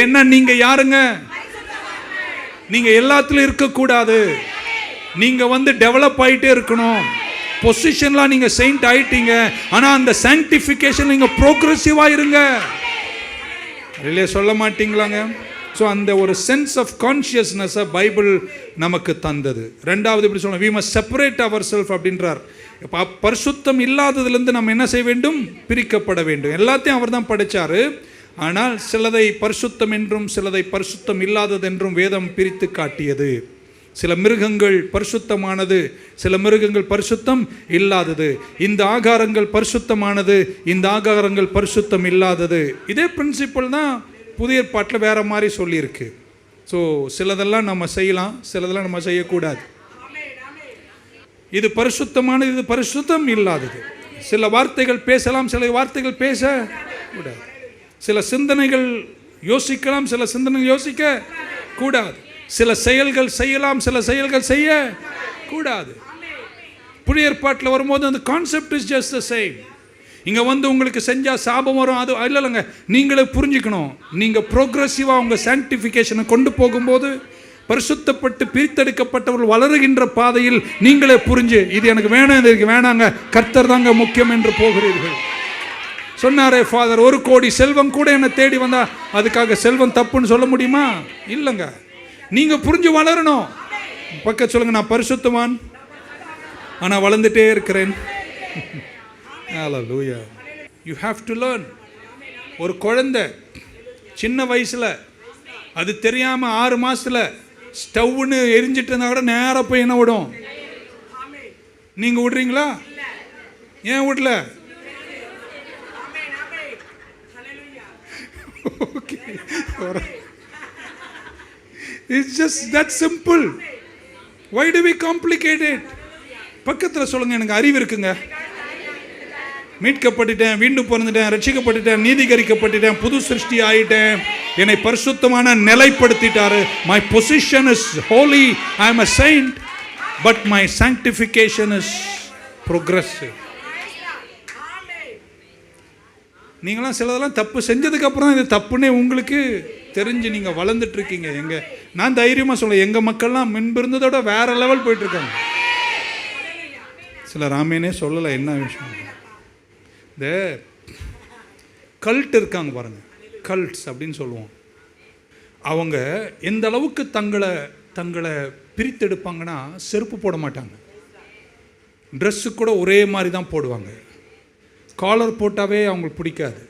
ஏன்னா நீங்க யாருங்க? நீங்க எல்லாத்திலும் இருக்கக்கூடாது. நீங்க டெவலப் ஆகிட்டே இருக்கணும். பொசிஷன்லாம் நீங்க செயின்ட் ஆயிட்டீங்க, ஆனா அந்த சாங்டிஃபிகேஷன் நீங்க ப்ரோக்ரெசிவா இருங்க. இல்லையா? சொல்ல மாட்டீங்களாங்க? ஸோ அந்த ஒரு சென்ஸ் ஆஃப் கான்ஷியஸ்னஸை பைபிள் நமக்கு தந்தது. ரெண்டாவது இப்படி சொல்லணும், we must separate ourselves அப்படின்றார். பரிசுத்தம் இல்லாததுலேருந்து நம்ம என்ன செய்ய வேண்டும்? பிரிக்கப்பட வேண்டும். எல்லாத்தையும் அவர் தான் படைச்சார். ஆனால் சிலதை பரிசுத்தம் என்றும் சிலதை பரிசுத்தம் இல்லாததென்றும் வேதம் பிரித்து காட்டியது. சில மிருகங்கள் பரிசுத்தமானது, சில மிருகங்கள் பரிசுத்தம் இல்லாதது. இந்த ஆகாரங்கள் பரிசுத்தமானது, இந்த ஆகாரங்கள் பரிசுத்தம் இல்லாதது. இதே பிரின்சிபல் தான் புதிய ஏற்பாட்டில் வேற மாதிரி சொல்லியிருக்கு. ஸோ சிலதெல்லாம் நம்ம செய்யலாம், சிலதெல்லாம் நம்ம செய்யக்கூடாது. இது பரிசுத்தமானது, இது பரிசுத்தம் இல்லாதது. சில வார்த்தைகள் பேசலாம், சில வார்த்தைகள் பேச கூடாது. சில சிந்தனைகள் யோசிக்கலாம், சில சிந்தனைகள் யோசிக்க கூடாது. சில செயல்கள் செய்யலாம், சில செயல்கள் செய்ய கூடாது. புதிய ஏற்பாட்டில் வரும்போது அந்த concept is just the same. இங்கே வந்து உங்களுக்கு செஞ்சால் சாபம் வரும், அது இல்லைங்க. நீங்களே புரிஞ்சுக்கணும், நீங்கள் ப்ரோக்ரெசிவாக உங்கள் சாங்டிஃபிகேஷனை கொண்டு போகும்போது பரிசுத்தப்பட்டு பிரித்தெடுக்கப்பட்டவர்கள் வளருகின்ற பாதையில் நீங்களே புரிஞ்சு இது எனக்கு வேணாம், இதுக்கு வேணாங்க, கர்த்தர் தாங்க முக்கியம் என்று போகிறீர்கள். சொன்னாரே ஃபாதர், 1 கோடி செல்வம் கூட என்னை தேடி வந்தா அதுக்காக செல்வம் தப்புன்னு சொல்ல முடியுமா? இல்லைங்க. நீங்கள் புரிஞ்சு வளரணும். பக்கத்து சொல்லுங்க, நான் பரிசுத்தவான் ஆனால் வளர்ந்துட்டே இருக்கிறேன். Hallelujah. You have to learn. ஒரு குழந்தை சின்ன வயசில் அது தெரியாமல் 6 மாதத்தில் ஸ்டவ்னு எரிஞ்சிட்டு இருந்தா கூட நேராக போய் என்ன விடும்? நீங்கள் விடுறீங்களா? ஏன் விடல? Okay, it's just that simple. Why do we complicate it? பக்கத்தில் சொல்லுங்க, எனக்கு அறிவு இருக்குங்க, மீட்கப்பட்டுட்டேன், வீண்டும் பிறந்துட்டேன், ரட்சிக்கப்பட்டுட்டேன், நீதிகரிக்கப்பட்டுட்டேன், புது சிருஷ்டி ஆயிட்டேன், என்னை பரிசுத்தமான நிலைப்படுத்திட்டாரு. My position is holy, I am a saint, but my sanctification is progressive. நீங்களாம் சிலதெல்லாம் தப்பு செஞ்சதுக்கு அப்புறம் இது தப்புன்னே உங்களுக்கு தெரிஞ்சு நீங்கள் வளர்ந்துட்டு இருக்கீங்க. நான் தைரியமாக சொல்ல, எங்கள் மக்கள்லாம் முன்பு இருந்ததோட வேற லெவல் போயிட்டு இருக்காங்க. சில ராமேனே சொல்லலை என்ன விஷயம். இந்த கல்ட் இருக்காங்க பாருங்க, கல்ட்ஸ் அப்படின்னு சொல்லுவோம். அவங்க எந்த அளவுக்கு தங்களை பிரித்தெடுப்பாங்கன்னா, செருப்பு போட மாட்டாங்க, ட்ரெஸ்ஸு கூட ஒரே மாதிரி தான் போடுவாங்க, காலர் போட்டாவே அவங்களுக்கு பிடிக்காது.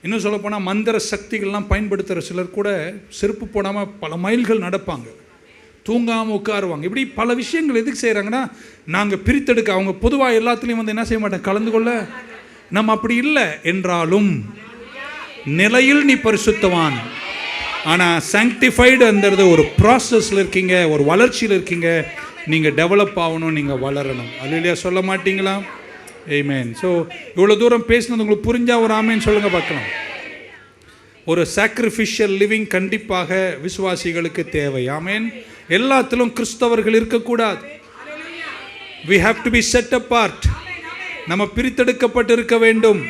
இன்னும் சொல்லப்போனால் மந்திர சக்திகள்லாம் பயன்படுத்துகிற சிலர் கூட செருப்பு போடாமல் பல மைல்கள் நடப்பாங்க, தூங்காமல் உட்காருவாங்க. இப்படி பல விஷயங்கள் எதுக்கு செய்கிறாங்கன்னா, நாங்கள் பிரித்தெடுக்க. அவங்க பொதுவாக எல்லாத்துலேயும் வந்து என்ன செய்ய மாட்டேன், கலந்து கொள்ள. நம்ம அப்படி இல்லை என்றாலும் நிலையில் நீ பரிசுத்தவான், ஆனால் சாங்டிஃபைடுங்கிறது ஒரு ப்ராசஸில் இருக்கீங்க, ஒரு வளர்ச்சியில் இருக்கீங்க. நீங்கள் டெவலப் ஆகணும், நீங்கள் வளரணும். அல்லேலூயா சொல்ல மாட்டீங்களா? ஆமென். ஸோ இவ்வளோ தூரம் பேசினது உங்களுக்கு புரிஞ்சால் ஒரு ஆமென் சொல்லுங்கள் பார்க்கலாம். ஒரு சாக்ரிஃபிஷியல் லிவிங் கண்டிப்பாக விசுவாசிகளுக்கு தேவை. ஆமென். எல்லாத்திலும் கிறிஸ்தவர்கள் இருக்கக்கூடாது. we have to be set apart. நம்ம பிரித்தெடுக்கப்பட்டு இருக்க வேண்டும்.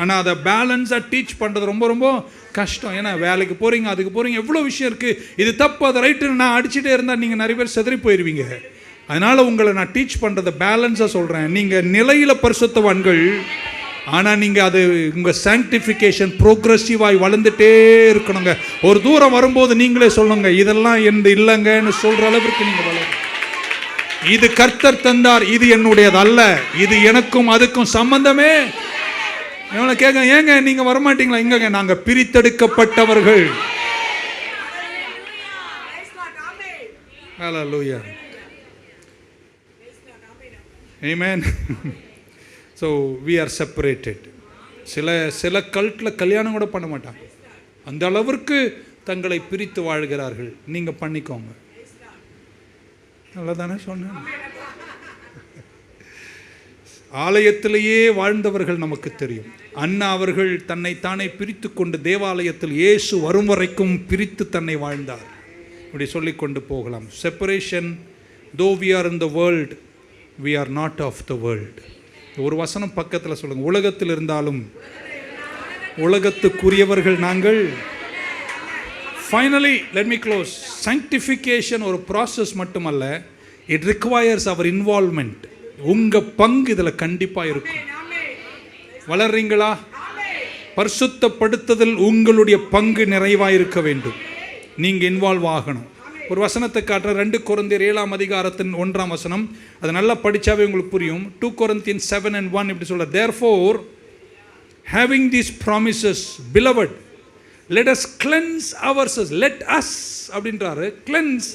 ஆனால் அதை பேலன்ஸாக டீச் பண்ணுறது ரொம்ப ரொம்ப கஷ்டம். ஏன்னா வேலைக்கு போகிறீங்க, அதுக்கு போகிறீங்க, எவ்வளோ விஷயம் இருக்குது. இது தப்பு, அது ரைட்டுன்னு நான் அடிச்சுட்டே இருந்தால் நீங்கள் நிறைய பேர் செதறி போயிடுவீங்க. அதனால் உங்களை நான் டீச் பண்ணுறதை பேலன்ஸாக சொல்கிறேன். நீங்கள் நிலையில் பரிசுத்தவான்கள், ஆனால் நீங்கள் அது உங்கள் சாங்டிஃபிகேஷன் ப்ரோக்ரெசிவாக வளர்ந்துட்டே இருக்கணுங்க. ஒரு தூரம் வரும்போது நீங்களே சொல்லுங்க, இதெல்லாம் எந்த இல்லைங்கன்னு சொல்கிற அளவுக்கு நீங்கள் வளரும். இது கர்த்தர் தந்தார், இது என்னுடையது அல்ல, இது எனக்கும் அதுக்கும் சம்பந்தமே. எவ்வளோ கேட்க, ஏங்க நீங்கள் வரமாட்டீங்களா? எங்கங்க, நாங்கள் பிரித்தெடுக்கப்பட்டவர்கள். ஹல்லேலூயா. ஆமென். So we are separated. சில கல்ட்டில் கல்யாணம் கூட பண்ண மாட்டாங்க, அந்த அளவிற்கு தங்களை பிரித்து வாழ்கிறார்கள். நீங்கள் பண்ணிக்கோங்க. நல்லா தானே சொன்னேன். ஆலயத்திலேயே வாழ்ந்தவர்கள் நமக்கு தெரியும். அண்ணா அவர்கள் தன்னைத்தானே பிரித்து கொண்டு தேவாலயத்தில் இயேசு வரும் வரைக்கும் பிரித்து தன்னை வாழ்ந்தார். இப்படி சொல்லிக்கொண்டு போகலாம். Separation. Though we are in the world, we are not of the world. ஒரு வசனம் பக்கத்தில் சொல்லுங்கள், உலகத்தில் இருந்தாலும் உலகத்துக்குரியவர்கள் நாங்கள். Finally let me close. Sanctification ஒரு ப்ராசஸ் மட்டுமல்ல, இட் ரிக்வயர்ஸ் அவர் இன்வால்வ்மெண்ட். உங்கள் பங்கு இதில் கண்டிப்பாக இருக்கும். வளர்றீங்களா? பரிசுத்தப்படுத்துதல் உங்களுடைய பங்கு நிறைவாக இருக்க வேண்டும். நீங்கள் இன்வால்வ் ஆகணும். ஒரு வசனத்தை காட்டுற 2 கொரிந்தியர் 7ஆம் அதிகாரத்தின் 1ஆம் வசனம். அதை நல்லா படித்தாவே உங்களுக்கு புரியும். 2 Corinthians 7:1 இப்படி சொல்ல, therefore having these promises, beloved, let us cleanse ourselves. let us அப்படின்றாரு, cleanse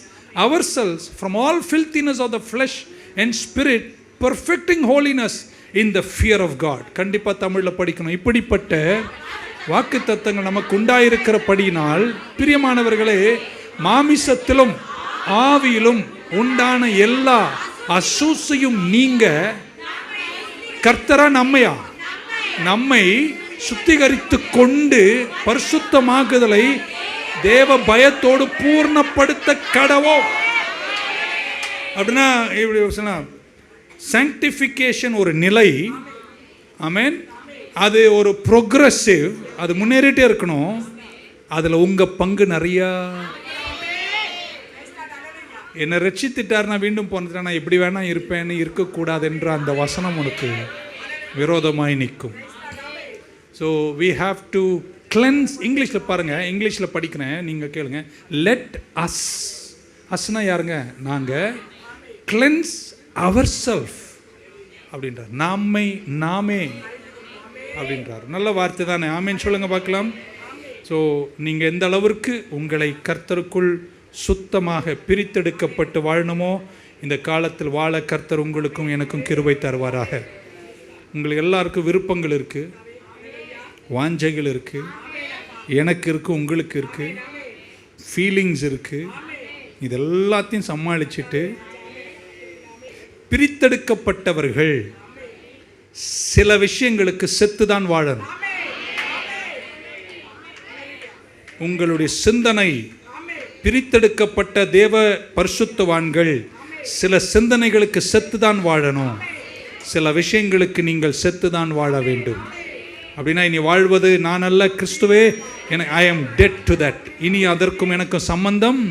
ourselves from all filthiness of the flesh and spirit, perfecting holiness in the fear of God. கண்டிப்பாக தமிழில் படிக்கணும். இப்படிப்பட்ட வாக்கு தத்தங்கள் நமக்கு உண்டாயிருக்கிறபடியினால் பிரியமானவர்களே, மாமிசத்திலும் ஆவியிலும் உண்டான எல்லா அசூசையும் நீங்க கர்த்தரா நம்மை சுத்திகரித்து கொண்டு பரிசுத்தமாகுதலை தேவ பயத்தோடு பூர்ணப்படுத்த கடவோம். அப்படின்னா இப்படி சொன்னா, சாங்டிஃபிகேஷன் ஒரு நிலை. ஆமென். அது ஒரு ப்ரோக்ரஸிவ், அது முன்னேறிட்டே இருக்கணும். அதில் உங்கள் பங்கு நிறையா. என்னை ரட்சித்துட்டார், நான் மீண்டும் போனதுனா நான் எப்படி வேணா இருப்பேன்னு இருக்கக்கூடாது என்ற அந்த வசனம் உனக்கு விரோதமாய் நிற்கும். So we have to cleanse. இங்கிலீஷில் பாருங்கள், இங்கிலீஷில் படிக்கிறேன், நீங்கள் கேளுங்க. லெட் அஸ், அஸ்னா யாருங்க? நாங்கள். கிளென்ஸ் அவர் செல்ஃப் அப்படின்றார். நாமே அப்படின்றார். நல்ல வார்த்தை தானே? ஆமேன்னு சொல்லுங்கள் பார்க்கலாம். ஸோ நீங்கள் எந்த அளவிற்கு உங்களை கர்த்தருக்குள் சுத்தமாக பிரித்தெடுக்கப்பட்டு வாழணுமோ இந்த காலத்தில் வாழ கர்த்தர் உங்களுக்கும் எனக்கும் கிருபை தருவாராக. உங்களுக்கு எல்லாருக்கும் விருப்பங்கள் இருக்குது, வாஞ்சைகள் இருக்குது, எனக்கு இருக்குது, உங்களுக்கு இருக்குது, ஃபீலிங்ஸ் இருக்குது. இது எல்லாத்தையும் சமாளிச்சுட்டு பிரித்தெடுக்கப்பட்டவர்கள் சில விஷயங்களுக்கு செத்துதான் வாழணும். உங்களுடைய சிந்தனை, பிரித்தெடுக்கப்பட்ட தேவ பரிசுத்தவான்கள் சில சிந்தனைகளுக்கு செத்துதான் வாழணும். சில விஷயங்களுக்கு நீங்கள் செத்துதான் வாழ வேண்டும். அப்படின்னா இனி வாழ்வது நான் அல்ல, கிறிஸ்துவே எனக்கு, ஐ ஆம் டெட் டு தட், இனி அதற்கும் எனக்கும் சம்பந்தம்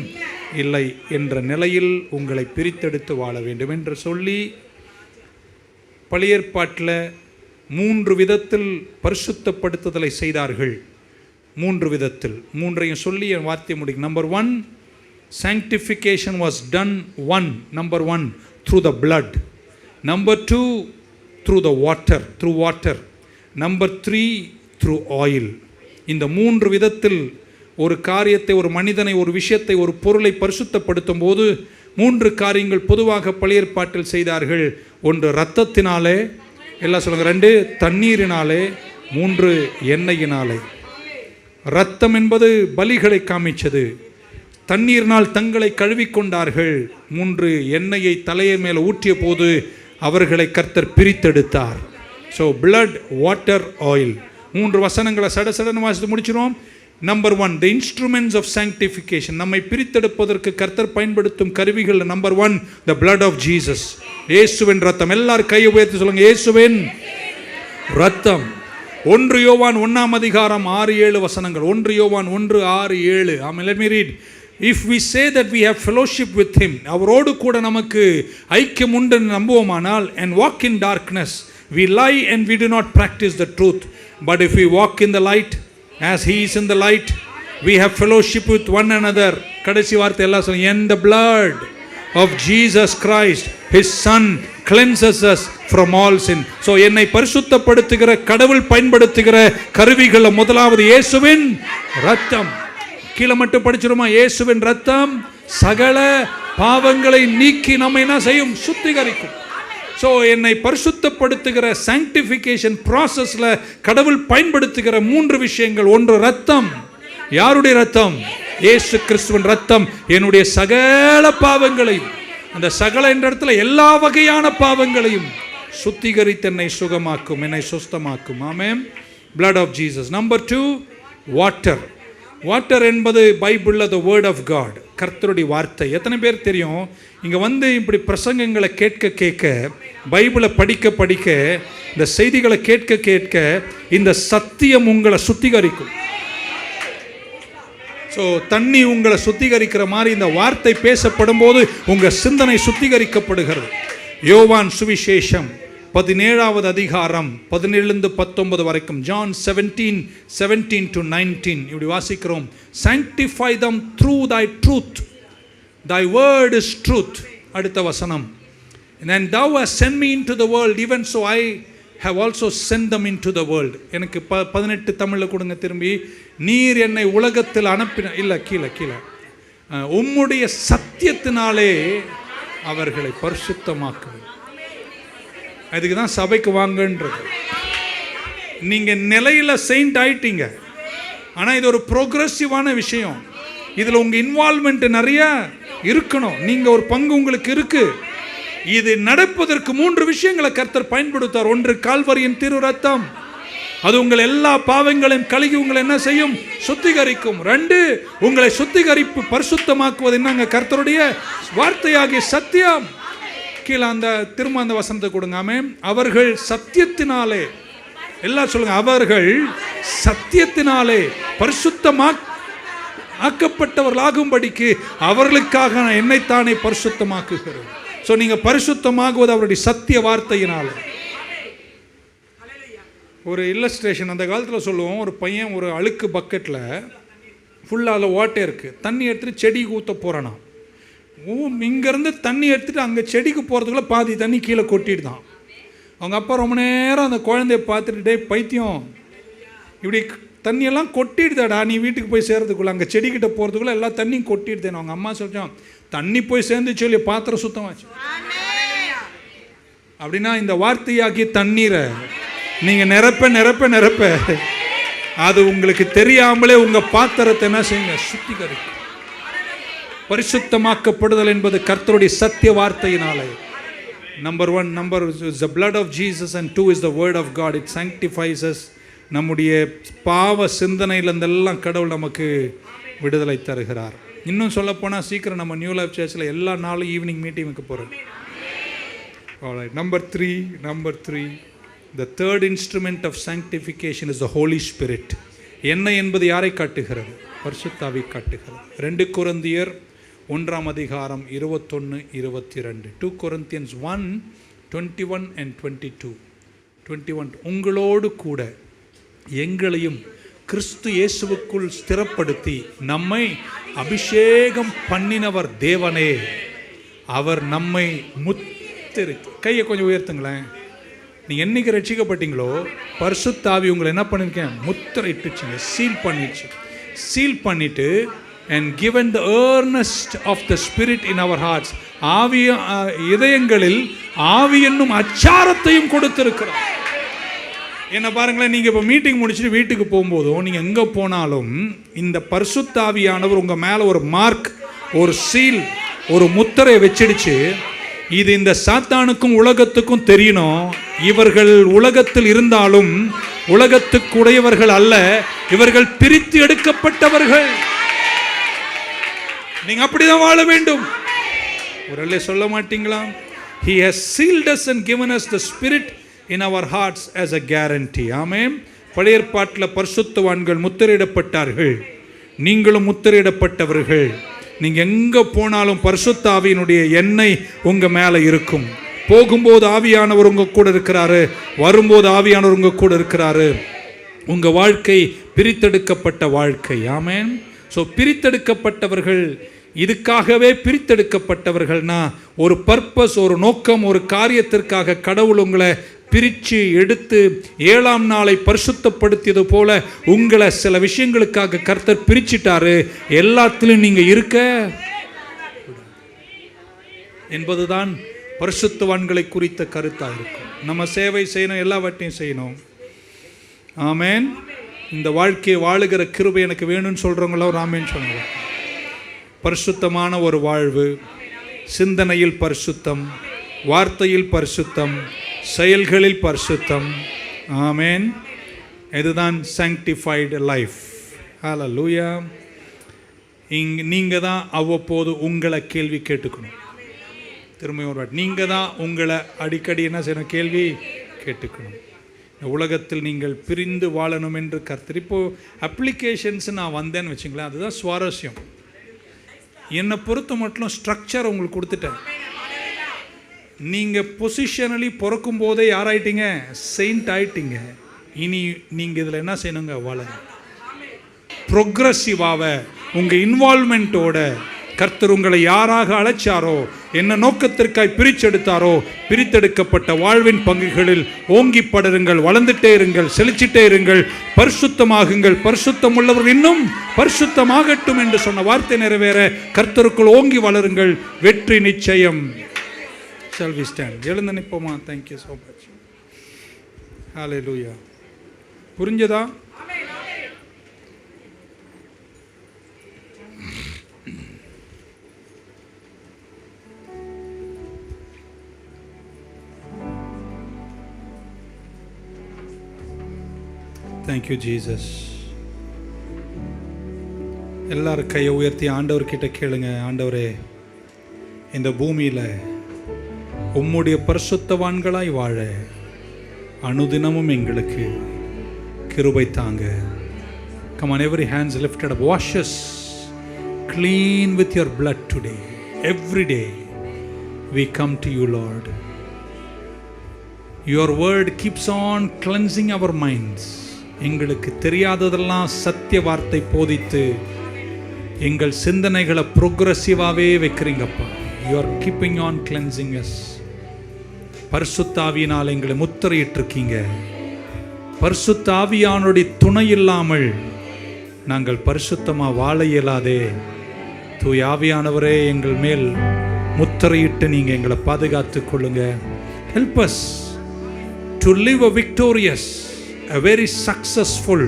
இல்லை என்ற நிலையில் உங்களை பிரித்தெடுத்து வாழ வேண்டும் என்று சொல்லி, பழைய ஏற்பாட்டில் 3 விதத்தில் பரிசுத்தப்படுத்துதலை செய்தார்கள். 3 விதத்தில், 3ஐயும் சொல்லி என் வார்த்தை முடிக்கும். Number 1, sanctification was done number 1 through the blood. Number 2, through the water, through water. Number 3, through oil. இந்த 3 விதத்தில் ஒரு காரியத்தை, ஒரு மனிதனை, ஒரு விஷயத்தை, ஒரு பொருளை பரிசுத்தப்படுத்தும் போது 3 காரியங்கள் பொதுவாக பழைய ஏற்பாட்டில் செய்தார்கள். 1 இரத்தத்தினாலே, எல்லாம் சொல்லுங்க. 2 தண்ணீரினாலே, 3 எண்ணெயினாலே. இரத்தம் என்பது பலிகளை காமிச்சது. தண்ணீரினால் தங்களை கழுவிக்கொண்டார்கள். 3 எண்ணெயை தலையை மேலே ஊற்றிய போது அவர்களை கர்த்தர் பிரித்தெடுத்தார். So blood, water, oil. 3 வசனங்களை சடசடன்னு வாசித்து முடிச்சிடும். Number 1, the instruments of sanctification. நம்மை பிரித்தெடுப்பதற்கு கர்த்தர் பயன்படுத்தும் கருவிகள். Number 1, the blood of Jesus. இயேசுவின் ரத்தம். எல்லாரும் கையை உயர்த்தி சொல்லுங்க, இயேசுவின் ரத்தம். 1 யோவான் 1ஆம் அதிகாரம் 6-7 வசனங்கள். 1 யோவான் 1:6-7. ஆமென். let me read. If we say that we have fellowship with him, அவரோடு கூட நமக்கு ஐக்கியம் உண்டு நம்புவோமானால், and walk in darkness, we lie and we do not practice the truth. But if we walk in the light as he is in the light, we have fellowship with one another. கடைசி வார்த்தை எல்லாம் சொல்லுங்க. And the blood of Jesus Christ, his son, cleanses us from all sin. So என்னை பரிசுத்தப்படுத்துகிற கடவுள் பயன்படுத்துகிற கருவிகள் முதலாவது இயேசுவின் ரத்தம். கீழே மட்டும் படிச்சிருமா? இயேசுவின் ரத்தம் சகல பாவங்களை நீக்கி நம்மை என்ன செய்யும்? சுத்திகரிக்கும். ஸோ என்னை பரிசுத்தப்படுத்துகிற சாங்டிஃபிகேஷன் ப்ராசஸில் கடவுள் பயன்படுத்துகிற 3 விஷயங்கள். 1 ரத்தம். யாருடைய ரத்தம்? இயேசு கிறிஸ்துவின் ரத்தம் என்னுடைய சகல பாவங்களையும், அந்த சகல என்ற இடத்துல எல்லா வகையான பாவங்களையும் சுத்திகரித்து என்னை சுகமாக்கும், என்னை சுஸ்தமாக்கும். ஆமென். blood of Jesus. Number 2, water. Water என்பது பைபிளில் the word of God, கர்த்தருடைய வார்த்தை. எத்தனை பேர் தெரியும்? இங்கே வந்து இப்படி பிரசங்கங்களை கேட்க பைபிளை படிக்க இந்த செய்திகளை கேட்க இந்த சத்தியம் உங்களை சுத்திகரிக்கும். ஸோ தண்ணி உங்களை சுத்திகரிக்கிற மாதிரி இந்த வார்த்தை பேசப்படும் போது உங்கள் சிந்தனை சுத்திகரிக்கப்படுகிறது. யோவான் சுவிசேஷம் 17ஆவது அதிகாரம் 17-19 வரைக்கும். John 17:17-19 இப்படி வாசிக்கிறோம். Sanctify them through thy truth. Thy word is truth. அடுத்த வசனம். And thou hast sent me into the world, even so I have also sent them into the world. எனக்கு 18 தமிழில் கொடுங்க திரும்பி. நீர் என்னை உலகத்தில் அனுப்பின, இல்லை கீழே உம்முடைய சத்தியத்தினாலே அவர்களை பரிசுத்தமாக்குவேன். அதுக்கு தான் சபைக்கு வாங்கன்றது. நீங்கள் நிலையில் செயின்ட் ஆயிட்டீங்க, ஆனால் இது ஒரு ப்ரோக்ரெசிவான விஷயம். இதில் உங்கள் இன்வால்மெண்ட் நிறைய இருக்கணும். நீங்கள் ஒரு பங்கு உங்களுக்கு இருக்கு. இது நடப்பதற்கு 3 விஷயங்களை கர்த்தர் பயன்படுத்தார். 1, கால்வரியின் திரு ரத்தம். அது உங்கள் எல்லா பாவங்களையும் கழுகி உங்களை என்ன செய்யும்? சுத்திகரிக்கும். 2, உங்களை சுத்திகரிப்பு பரிசுத்தமாக்குவது என்னங்க? கர்த்தருடைய வார்த்தையாகிய சத்தியம். கீழே திரும்ப அந்த வசனத்தை கொடுங்க. ஆமென். அவர்கள் சத்தியத்தினாலே, எல்லாம் சொல்லுங்க, அவர்கள் சத்தியத்தினாலே ஆக்கப்பட்டவர்களாகும்படிக்கு அவர்களுக்காக நான் என்னைத்தானே பரிசுத்தமாக்குகிறேன். ஸோ நீங்கள் பரிசுத்தமாகுவது அவருடைய சத்திய வார்த்தையினால். ஒரு இல்லஸ்ட்ரேஷன் அந்த காலத்தில் சொல்லுவோம், ஒரு பையன் ஒரு அழுக்கு பக்கெட்டில் ஃபுல்லாக அதில் வாட்டர் இருக்குது, தண்ணி எடுத்துகிட்டு செடிக்கு ஊற்ற போகிறானா. இங்கேருந்து தண்ணி எடுத்துகிட்டு அங்கே செடிக்கு போகிறதுக்குள்ளே பாதி தண்ணி கீழே கொட்டிட்டு தான். அவங்க அப்பா ரொம்ப நேரம் அந்த குழந்தைய பார்த்துட்டு, டே பைத்தியம், இப்படி தண்ணியெல்லாம் கொட்டிடுதாடா, நீ வீட்டுக்கு போய் சேர்றதுக்குள்ளே, அங்கே செடிக்கிட்ட போகிறதுக்குள்ளே எல்லா தண்ணியும் கொட்டிடுதேன்னு. அவங்க அம்மா சொல்லிச்சோம், தண்ணி போய் சேர்ந்து சொல்லி பாத்திரம் சுத்தமாச்சு. அப்படின்னா இந்த வார்த்தையாக்கி தண்ணீரை நீங்கள் நிரப்ப நிரப்ப நிரப்ப அது உங்களுக்கு தெரியாமலே உங்கள் பாத்திரத்தை என்ன செய்யுங்க, சுத்திகரிக்கும். பரிசுத்தமாக்கப்படுதல் என்பது கர்த்தருடைய சத்திய வார்த்தையினாலே. Number 1 is the blood of Jesus and 2 is the word of God. It sanctifies us. நம்முடைய பாவ சிந்தனையிலேருந்தெல்லாம் கடவுள் நமக்கு விடுதலை தருகிறார். இன்னும் சொல்லப்போனால் சீக்கிரம் நம்ம நியூ லைஃப் சர்ச்சில் எல்லா நாளும் ஈவினிங் மீட்டிங்க்கு போகிறோம். Number 3, the third instrument of sanctification is the Holy Spirit. என்ன என்பது யாரை காட்டுகிறது? பரிசுத்தாவி காட்டுகிறது. 2 கொரிந்தியர் 1:21-22. 2 Corinthians 1:21 and 22. 21 உங்களோடு கூட எங்களையும் கிறிஸ்து இயேசுவுக்குள் ஸ்திரப்படுத்தி நம்மை அபிஷேகம் பண்ணினவர் தேவனே, அவர் நம்மை முத்திரித்து. கையை கொஞ்சம் உயர்த்துங்களேன். நீங்கள் என்னைக்கு ரட்சிக்கப்பட்டீங்களோ பரிசுத்த ஆவி உங்களை என்ன பண்ணிருக்கேன், முத்திரைட்டுச்சுங்க, சீல் பண்ணிட்டு and given the earnest of the spirit in our hearts, ஆவி இதயங்களில் ஆவி என்னும் அச்சாரத்தையும் கொடுத்திருக்கிறார். என்ன பாருங்களேன், நீங்கள் இப்போ மீட்டிங் முடிச்சுட்டு வீட்டுக்கு போகும்போதும் நீங்கள் எங்கே போனாலும் இந்த பரிசுத்த ஆவியானவர் உங்கள் மேலே ஒரு மார்க், ஒரு சீல், ஒரு முத்திரை வச்சிடுச்சு. இது இந்த சாத்தானுக்கும் உலகத்துக்கும் தெரியணும், இவர்கள் உலகத்தில் இருந்தாலும் உலகத்துக்குடையவர்கள் அல்ல, இவர்கள் பிரித்து எடுக்கப்பட்டவர்கள். நீங்க அப்படிதான் வாழ வேண்டும். ஒரு சொல்ல மாட்டீங்களா? He has sealed us and given us the spirit in our hearts as a guarantee. ஆமென். பழைய ஏற்பாட்டில் பரிசுத்தவான்கள் முத்திரையிடப்பட்டார்கள், நீங்களும் முத்திரையிடப்பட்டவர்கள். நீங்கள் எங்கே போனாலும் பரிசுத்த ஆவியினுடைய எண்ணெய் உங்கள் மேலே இருக்கும். போகும்போது ஆவியானவர் உங்கள் கூட இருக்கிறாரு, வரும்போது ஆவியானவர் உங்கள் கூட இருக்கிறாரு. உங்கள் வாழ்க்கை பிரித்தெடுக்கப்பட்ட வாழ்க்கை. ஆமென். ஸோ பிரித்தெடுக்கப்பட்டவர்கள், இதுக்காகவே பிரித்தெடுக்கப்பட்டவர்கள்னா ஒரு பர்பஸ், ஒரு நோக்கம், ஒரு காரியத்திற்காக கடவுள் உங்களை பிரித்து எடுத்து 7ஆம் நாளை பரிசுத்தப்படுத்தியது போல உங்களை சில விஷயங்களுக்காக கர்த்தர் பிரிச்சிட்டாரு. எல்லாத்திலும் நீங்கள் இருக்க என்பதுதான் பரிசுத்தவான்களை குறித்த கருத்தாக இருக்கும். நம்ம சேவை செய்யணும், எல்லாவற்றையும் செய்யணும். ஆமென். இந்த வாழ்க்கையை வாழுகிற கிருபை எனக்கு வேணும்னு சொல்கிறவங்களோ ஆமென் சொல்லுங்க. பரிசுத்தமான ஒரு வாழ்வு, சிந்தனையில் பரிசுத்தம், வார்த்தையில் பரிசுத்தம், செயல்களில் பரிசுத்தம். ஆமென். இதுதான் sanctified life. ஹல்லேலூயா. நீங்கள் தான் அவ்வப்போது உங்களை கேள்வி கேட்டுக்கணும். திரும்ப ஒரு வாட்டி நீங்கள் தான் உங்களை அடிக்கடி என்ன செய்யணும், கேள்வி கேட்டுக்கணும். இந்த உலகத்தில் நீங்கள் பிரிந்து வாழணும் என்று கர்த்தர். இப்போது அப்ளிகேஷன்ஸ் நான் வந்தேன்னு வச்சுங்களேன், அதுதான் சுவாரஸ்யம். என்னை பொறுத்த மட்டும் ஸ்ட்ரக்சர் உங்களுக்கு கொடுத்துட்டேன். நீங்கள் பொசிஷனலி பிறக்கும் போதே யாராயிட்டீங்க, செயின்ட் ஆயிட்டீங்க. இனி நீங்கள் இதில் என்ன செய்யணுங்க, வாழ ப்ரொக்ரெசிவாக உங்கள் இன்வால்மெண்ட்டோட கர்த்தர் உங்களை யாராக அழைச்சாரோ, என்ன நோக்கத்திற்காய் பிரிச்செடுத்தாரோ, பிரித்தெடுக்கப்பட்ட வாழ்வின் பங்குகளில் ஓங்கி படருங்கள், வளர்ந்துட்டே இருங்கள், செழிச்சிட்டே இருங்கள், பரிசுத்தமாகுங்கள். பரிசுத்தம் உள்ளவர்கள் இன்னும் பரிசுத்தமாகட்டும் என்று சொன்ன வார்த்தை நிறைவேற கர்த்தருக்குள் ஓங்கி வளருங்கள். வெற்றி நிச்சயம். Shall we stand? எழுந்து நிற்போமா? Thank you so much. Hallelujah. புரிஞ்சதா? Thank you Jesus. எல்லாரும் கையை உயர்த்தி ஆண்டவர்கிட்ட கேளுங்க. ஆண்டவரே, இந்த பூமியில் உம்முடைய பரிசுத்தவான்களாய் வாழ அனுதினமும் எங்களுக்கு கிருபை தாங்க. Come on, every hands lifted up. Wash us clean with your blood today. Every day we come to you, Lord. Your word keeps on cleansing our minds. எங்களுக்கு தெரியாததெல்லாம் சத்திய வார்த்தை போதித்து எங்கள் சிந்தனைகளை ப்ரோக்ரெசிவாகவே வைக்கிறீங்கப்பா. You are keeping on cleansing us. பரிசுத்த ஆவியினால் எங்களை முத்திரையிட்டிருக்கீங்க. பரிசுத்த ஆவியானுடைய துணை இல்லாமல் நாங்கள் பரிசுத்தமாக வாழ இயலாதே. தூய ஆவியானவரே, எங்கள் மேல் முத்திரையிட்டு நீங்கள் எங்களை பாதுகாத்து கொள்ளுங்க. Help us to live a victorious, a very successful,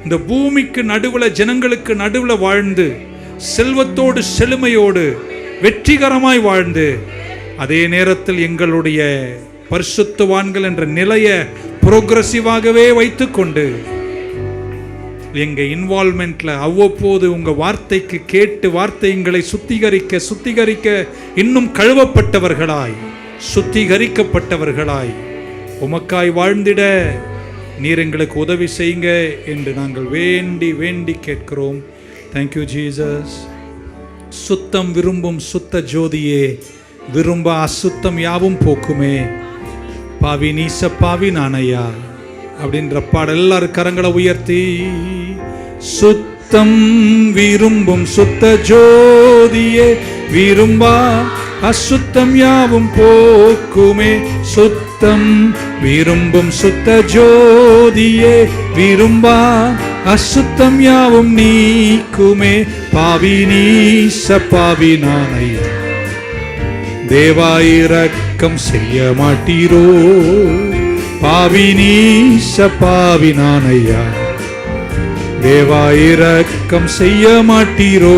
இந்த பூமிக்கு நடுவில் ஜனங்களுக்கு நடுவில் வாழ்ந்து செல்வத்தோடு செழுமையோடு வெற்றிகரமாய் வாழ்ந்து அதே நேரத்தில் எங்களுடைய பரிசுத்தவான்கள் என்ற நிலையை புரோகிரசிவாகவே வைத்துக்கொண்டு எங்க இன்வால்மெண்ட்ல அவ்வப்போது உங்க வார்த்தைக்கு கேட்டு வார்த்தை எங்களை சுத்திகரிக்க இன்னும் கழுவப்பட்டவர்களாய் சுத்திகரிக்கப்பட்டவர்களாய் உமக்காய் வாழ்ந்திட நீர் எங்களுக்கு உதவி செய்யுங்க என்று நாங்கள் வேண்டி வேண்டி கேட்கிறோம். Thank you Jesus. சுத்தம் விரும்பும் சுத்த ஜோதியே, விரும்ப அசுத்தம் யாவும் போக்குமே, பாவி நீச பாவி நானையா அப்படின்ற பாடல் எல்லாரும் கரங்களை உயர்த்தி, சுத்தம் விரும்பும் சுத்த ஜோதியே, விரும்பா அசுத்தம் யாவும் போக்குமே, சுத்தம் விரும்பும் சுத்த ஜோதியே, விரும்பா அசுத்தம் யாவும் நீக்குமே, பாவி நீச பாவி நானையா தேவாயிரக்கம் செய்ய மாட்டீரோ, பாவி நீச பாவி நானையா தேவாயிரக்கம் செய்ய மாட்டீரோ,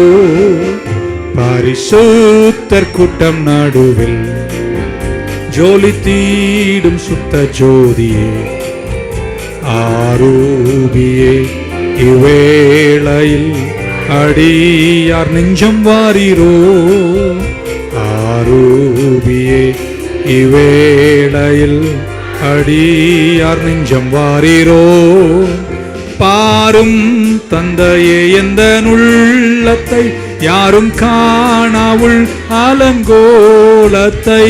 பரிசுத்தர் கூட்டம் நடுவில் ஜோலி தீடும் சுத்த ஜோதியே, ஆரூபியே இவ்வேளையில் அடியார் நெஞ்சம் வாரீரோ, ஆரூபியே இவ்வேளையில் அடியார் நெஞ்சம் வாரீரோ, பாரும் தந்தையே எந்த உள்ளத்தை யாரும் காணாவுள் அலங்கோலத்தை,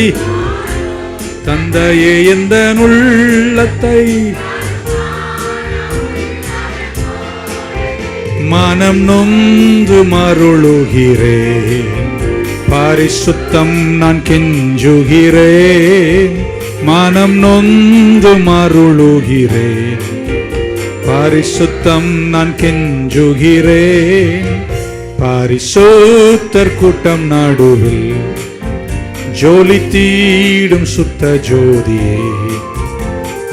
தந்தையே எந்த உள்ளத்தை மனம் நொந்து மருளுகிறேன், பரிசுத்தம் நான் கெஞ்சுகிறேன், மனம் நொந்து மருளுகிறேன், பரிசுத்தம் நான் கெஞ்சுகிறேன், பரிசுத்தர் கூட்டம் நடுவில் ஜோலி தீடும் சுத்த ஜோதியே,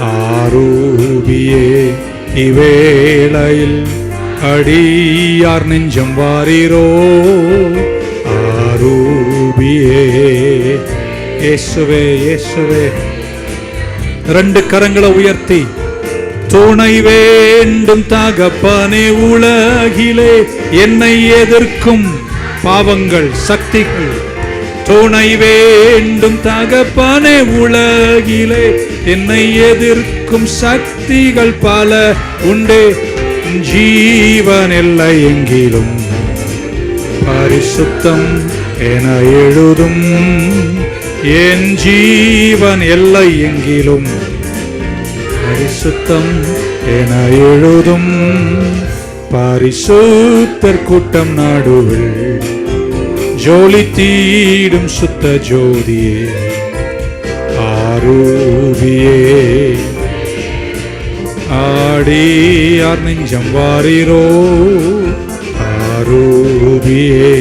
ஆரூபியே இவ்வேளையில் அடியார் நெஞ்சம் வாரீரோ, ஆரூபியே. இயேசுவே இயேசுவே, ரெண்டு கரங்களை உயர்த்தி, துணை வேண்டும் தகப்பனே உலகிலே என்னை எதிர்க்கும் பாவங்கள் சக்திகள், துணை வேண்டும் தகப்பனே உலகிலே என்னை எதிர்க்கும் சக்திகள் பல உண்டே, ஜீவன் இல்லை எங்கிலும் பரிசுத்தம் என எழுதும், என் ஜீவன் எல்லை எங்கிலும் பரிசுத்தம் என எழுதும், பரிசுத்தர் கூட்டம் நடுவில் ஜோலி தீடும் சுத்த ஜோதியே, ஆரூபியே ஆடியார் நெஞ்சம் வாரீரோ, ஆரூபியே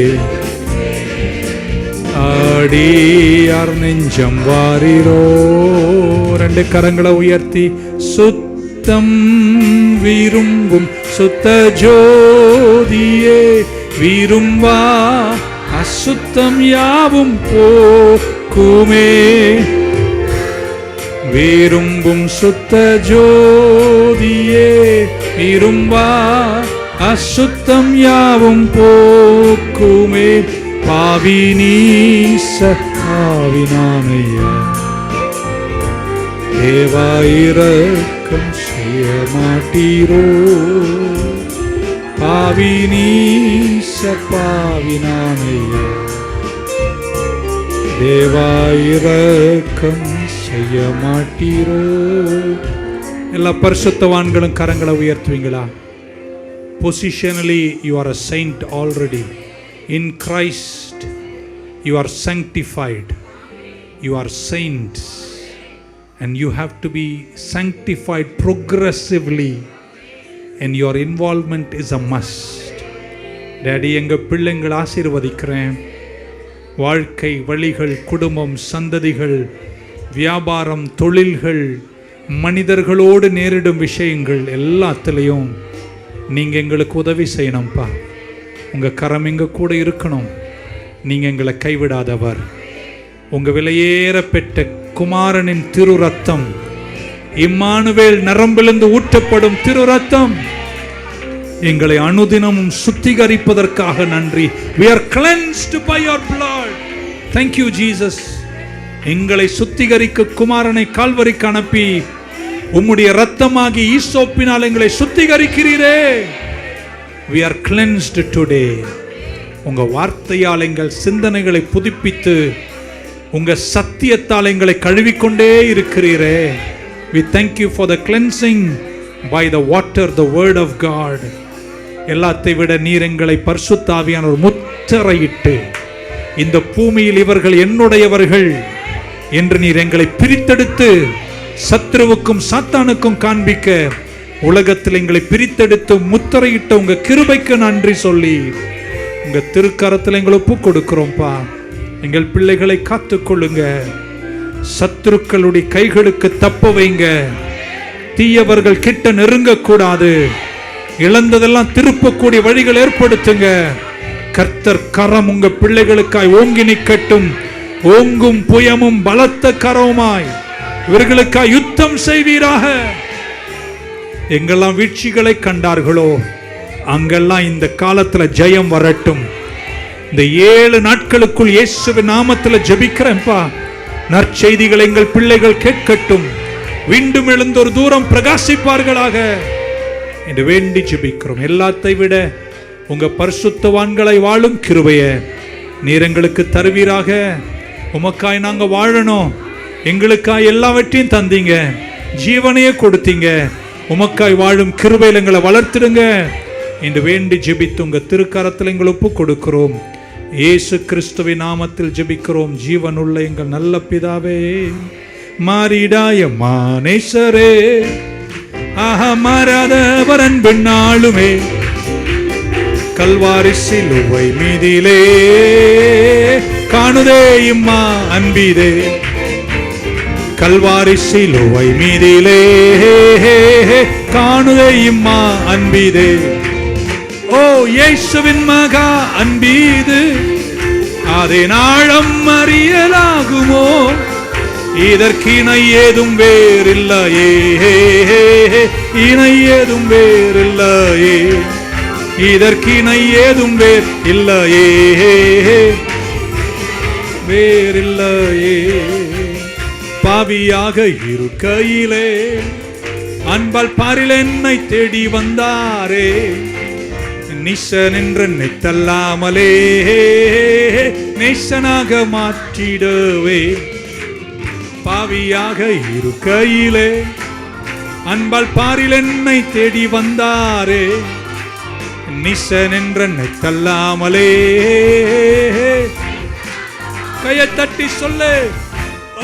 ஆடியார் நெஞ்சம் வாரீரோ. ரெண்டு கரங்களை உயர்த்தி, சுத்தம் விரும்பும் சுத்த ஜோதியே, விரும்பா அசுத்தம் யாவும் போக்குமே, விரும்பும் சுத்த ஜோதியே, விரும்பா அசுத்தம் யாவும் போக்குமே, பாவி நீச பாவினானையா, தேவா இரக்கம் செய்ய மாட்டீரோ. பாவி நீச பாவினானையா, தேவா இரக்கம் செய்ய மாட்டீரோ. எல்லா பரிசுத்தவான்களும் கரங்களை உயர்த்துவீங்களா? Positionally you are a saint already. In Christ you are sanctified. You are saints and you have to be sanctified progressively, and your involvement is a must. Daddy, எங்க பிள்ளைங்களை ஆசீர்வதிக்கிறேன். வாழ்க்கை வழிகள், குடும்பம், சந்ததிகள், வியாபாரம், தொழில்கள், மனிதர்களோடு நேரிடும் விஷயங்கள் எல்லாத்துலேயும் நீங்கள் எங்களுக்கு உதவி செய்யணும்ப்பா. உங்கள் கரம் எங்கள் கூட இருக்கணும். நீங்கள் எங்களை கைவிடாதவர். உங்கள் விலையேற பெற்ற குமாரனின் திரு ரத்தம், இம்மானுவேல் நரம்பிலிருந்து ஊற்றப்படும் திரு ரத்தம் எங்களை அனுதினமும் சுத்திகரிப்பதற்காக நன்றி. We are cleansed by your blood. Thank you Jesus. எங்களை சுத்திகரிக்க குமாரனை கால்வரிக்கு அனுப்பி உம்முடைய இரத்தமாகி ஈசோப்பினால் எங்களை சுத்திகரிக்கிறீரே. We are cleansed today. உங்க வார்த்தையால் எங்கள் சிந்தனைகளை புதுப்பித்து உங்க சத்தியத்தால் எங்களை கழுவிக்கொண்டே இருக்கிறீரே. We thank you for the cleansing by the water, the word of God. எல்லாத்தை விட நீர் எங்களை பரிசுத்த ஆவியானவர் முத்திரையிட்டு இந்த பூமியில் இவர்கள் என்னுடையவர்கள் என்று நீர் எங்களை பிரித்தெடுத்து சத்ருவுக்கும் சாத்தானுக்கும் காண்பிக்க உலகத்தில் எங்களை பிரித்தெடுத்து முத்திரையிட்ட உங்க கிருபைக்கு நன்றி சொல்லி உங்க திருக்கரத்தில் எங்களை ஒப்பு கொடுக்கிறோம்ப்பா. எங்கள் பிள்ளைகளை காத்துக்கொள்ளுங்க. சத்துருக்களுடைய கைகளுக்கு தப்ப வைங்க. தீயவர்கள் கிட்ட நெருங்கக்கூடாது. இழந்ததெல்லாம் திருப்பக்கூடிய வழிகள் ஏற்படுத்துங்க. கர்த்தர் கரம் உங்க பிள்ளைகளுக்காய் ஓங்கி நிற்கட்டும். ஓங்கும் புயமும் பலத்த கரவுமாய் இவர்களுக்காய் யுத்தம் செய்வீராக. எங்கெல்லாம் வீழ்ச்சிகளை கண்டார்களோ அங்கெல்லாம் இந்த காலத்துல ஜெயம் வரட்டும். இந்த 7 நாட்களுக்குள் இயேசுவின் நாமத்தில் ஜெபிக்கிறேன்ப்பா. நற்செய்திகள் எங்கள் பிள்ளைகள் கேட்கட்டும். மீண்டும் எழுந்த ஒரு தூரம் பிரகாசிப்பார்களாக என்று வேண்டி ஜெபிக்கிறோம். எல்லாத்தை விட உங்க பரிசுத்தவான்களை வாழும் கிருபையை நீர் எங்களுக்கு தருவீராக. உமக்காய் நாங்க வாழணும். எங்களுக்காய் எல்லாவற்றையும் தந்தீங்க, ஜீவனையே கொடுத்தீங்க. உமக்காய் வாழும் கிருபையில் எங்களை வளர்த்திடுங்க என்று வேண்டி ஜெபித்து உங்க திருக்கரத்தில் எங்களை ஒப்பு கொடுக்கிறோம். இயேசு கிறிஸ்துவின் நாமத்தில் ஜெபிக்கிறோம் ஜீவனுள்ள எங்கள் நல்ல பிதாவே. மாறிடாய மானேசரே, ஆஹா மாறாதவர் அன்பின் நாளுமே, கல்வாரி சிலுவை மீதிலே காணுதே இம்மா அன்பிதே. கல்வாரி சிலுவை மீதிலே காணுதே இம்மா அன்பிதே. ஓ இயேசுவின் மகா அன்பீது அதன் ஆழம் அறியலாகுமோ. இதற்கு இணை ஏதும் வேறில்லையே, இணை ஏதும் வேறில்லையே. இதற்கு இணை ஏதும் வேறு இல்லையே, வேறில்லையே. பாவியாக இருக்கையிலே அன்பால் பாரில் என்னை தேடி வந்தாரே. நிசன் என்று நித்தல்லாமலே நேசனாக மாற்றிடவே. பாவியாக இருக்கையிலே அன்பால் பாரில் என்னை தேடி வந்தாரே. நிசன் என்ற நித்தல்லாமலே. கையை தட்டி சொல்லு.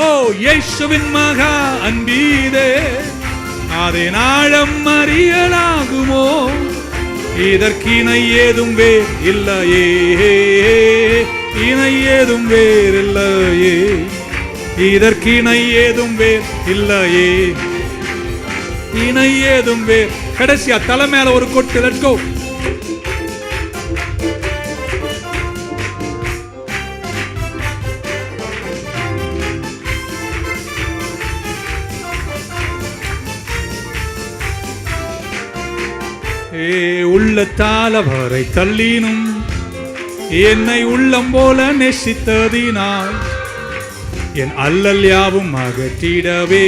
ஓ இயேசுவின் மகா அன்பீதே அதன் ஆழம் அறியலாகுமோ. இதற்கு இணை ஏதும் வேறு இல்லையே, இணை ஏதும் வேறு இல்லையே. இதற்கு இணை ஏதும் வேறு இல்லையே, இணை ஏதும் வேறு. கடைசியா தலை மேல ஒரு கொட்டு. Let's go. உள்ளத்தால் அவரை தள்ளினும் என்னை உள்ளம் போல நேசித்ததினால் என் அல்லல் யாவும் அகற்றிடவே.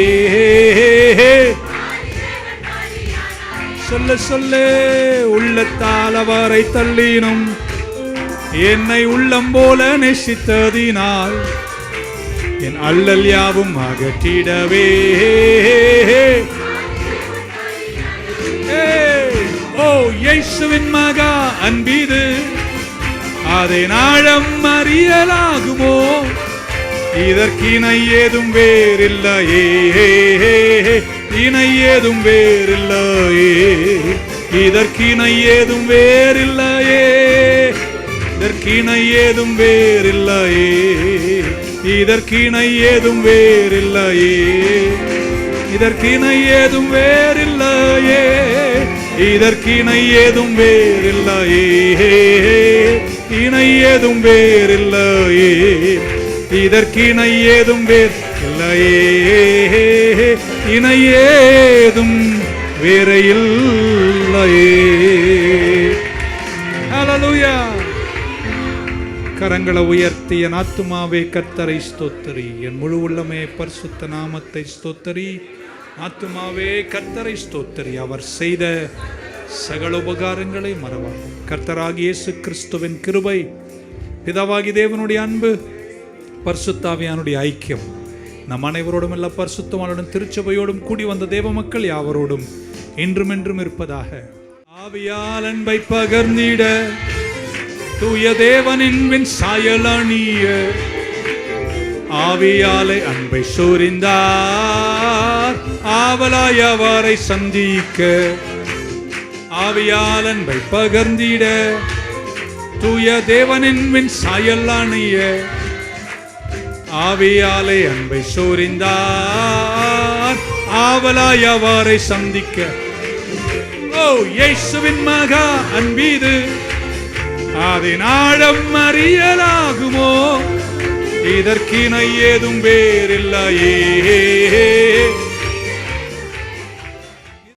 சொல்ல சொல்ல உள்ளத்தால் அவரை தள்ளினும் என்னை உள்ளம் போல நேசித்ததினால் என் அல்லல் யாவும் அகற்றிடவே. ஓ இயேசுவின் மகா அன்பீது அதை நாழம் அறியலாகுமோ? இதற்கு இணை ஏதும் வேறில்லையே, இணை ஏதும் வேறில்லையே, இதற்கு இணை ஏதும் வேறில்லையே, இதற்கு இணை ஏதும் வேறில்லையே, இதற்கு இணை ஏதும் வேறில்லையே, இதற்கு இணை ஏதும் வேறில்லையே, இதற்கு இணை ஏதும் வேறில்லையே, இணை ஏதும் வேறில்லையே, இதற்கு இணை ஏதும் வேறில்லையே, இணை ஏதும் வேற இல்லையே. ஹல்லேலூயா. கரங்களை உயர்த்தி என் ஆத்துமாவே கர்த்தரை ஸ்தோத்தரி, என் முழு உள்ளமே பரிசுத்த நாமத்தை ஸ்தோத்தரி. ஆத்துமாவே கர்த்தரை ஸ்தோத்தரி, அவர் செய்த சகல உபகாரங்களை மறவார். கர்த்தராகிய இயேசு கிறிஸ்துவின் கிருபை, பிதாவாகி தேவனுடைய அன்பு, பரிசுத்தாவியானுடைய ஐக்கியம் நம் அனைவரோடும் எல்லா பரிசுத்தவானுடன் திருச்சபையோடும் கூடி வந்த தேவ மக்கள் யாவரோடும் இன்றும் என்றும் இருப்பதாக. ஆவியால் அன்பை பகர்ந்திட தூய தேவனின் சாயலானிய ஆவியாலே அன்பை சூரிந்தார் ஆவலாய் அவரை சந்திக்க. ஆவியால் அன்பை பகர்ந்திட தூய தேவனின் சாயலானிய ஆவியாலே அன்பை சூரிந்தார் ஆவலாய் அவரை சந்திக்க. ஓ இயேசுவின் மகா அன்பீது அதன் ஆழம் அறியலாகுமோ? இதற்கு இணை ஏதும் வேறில்லையே,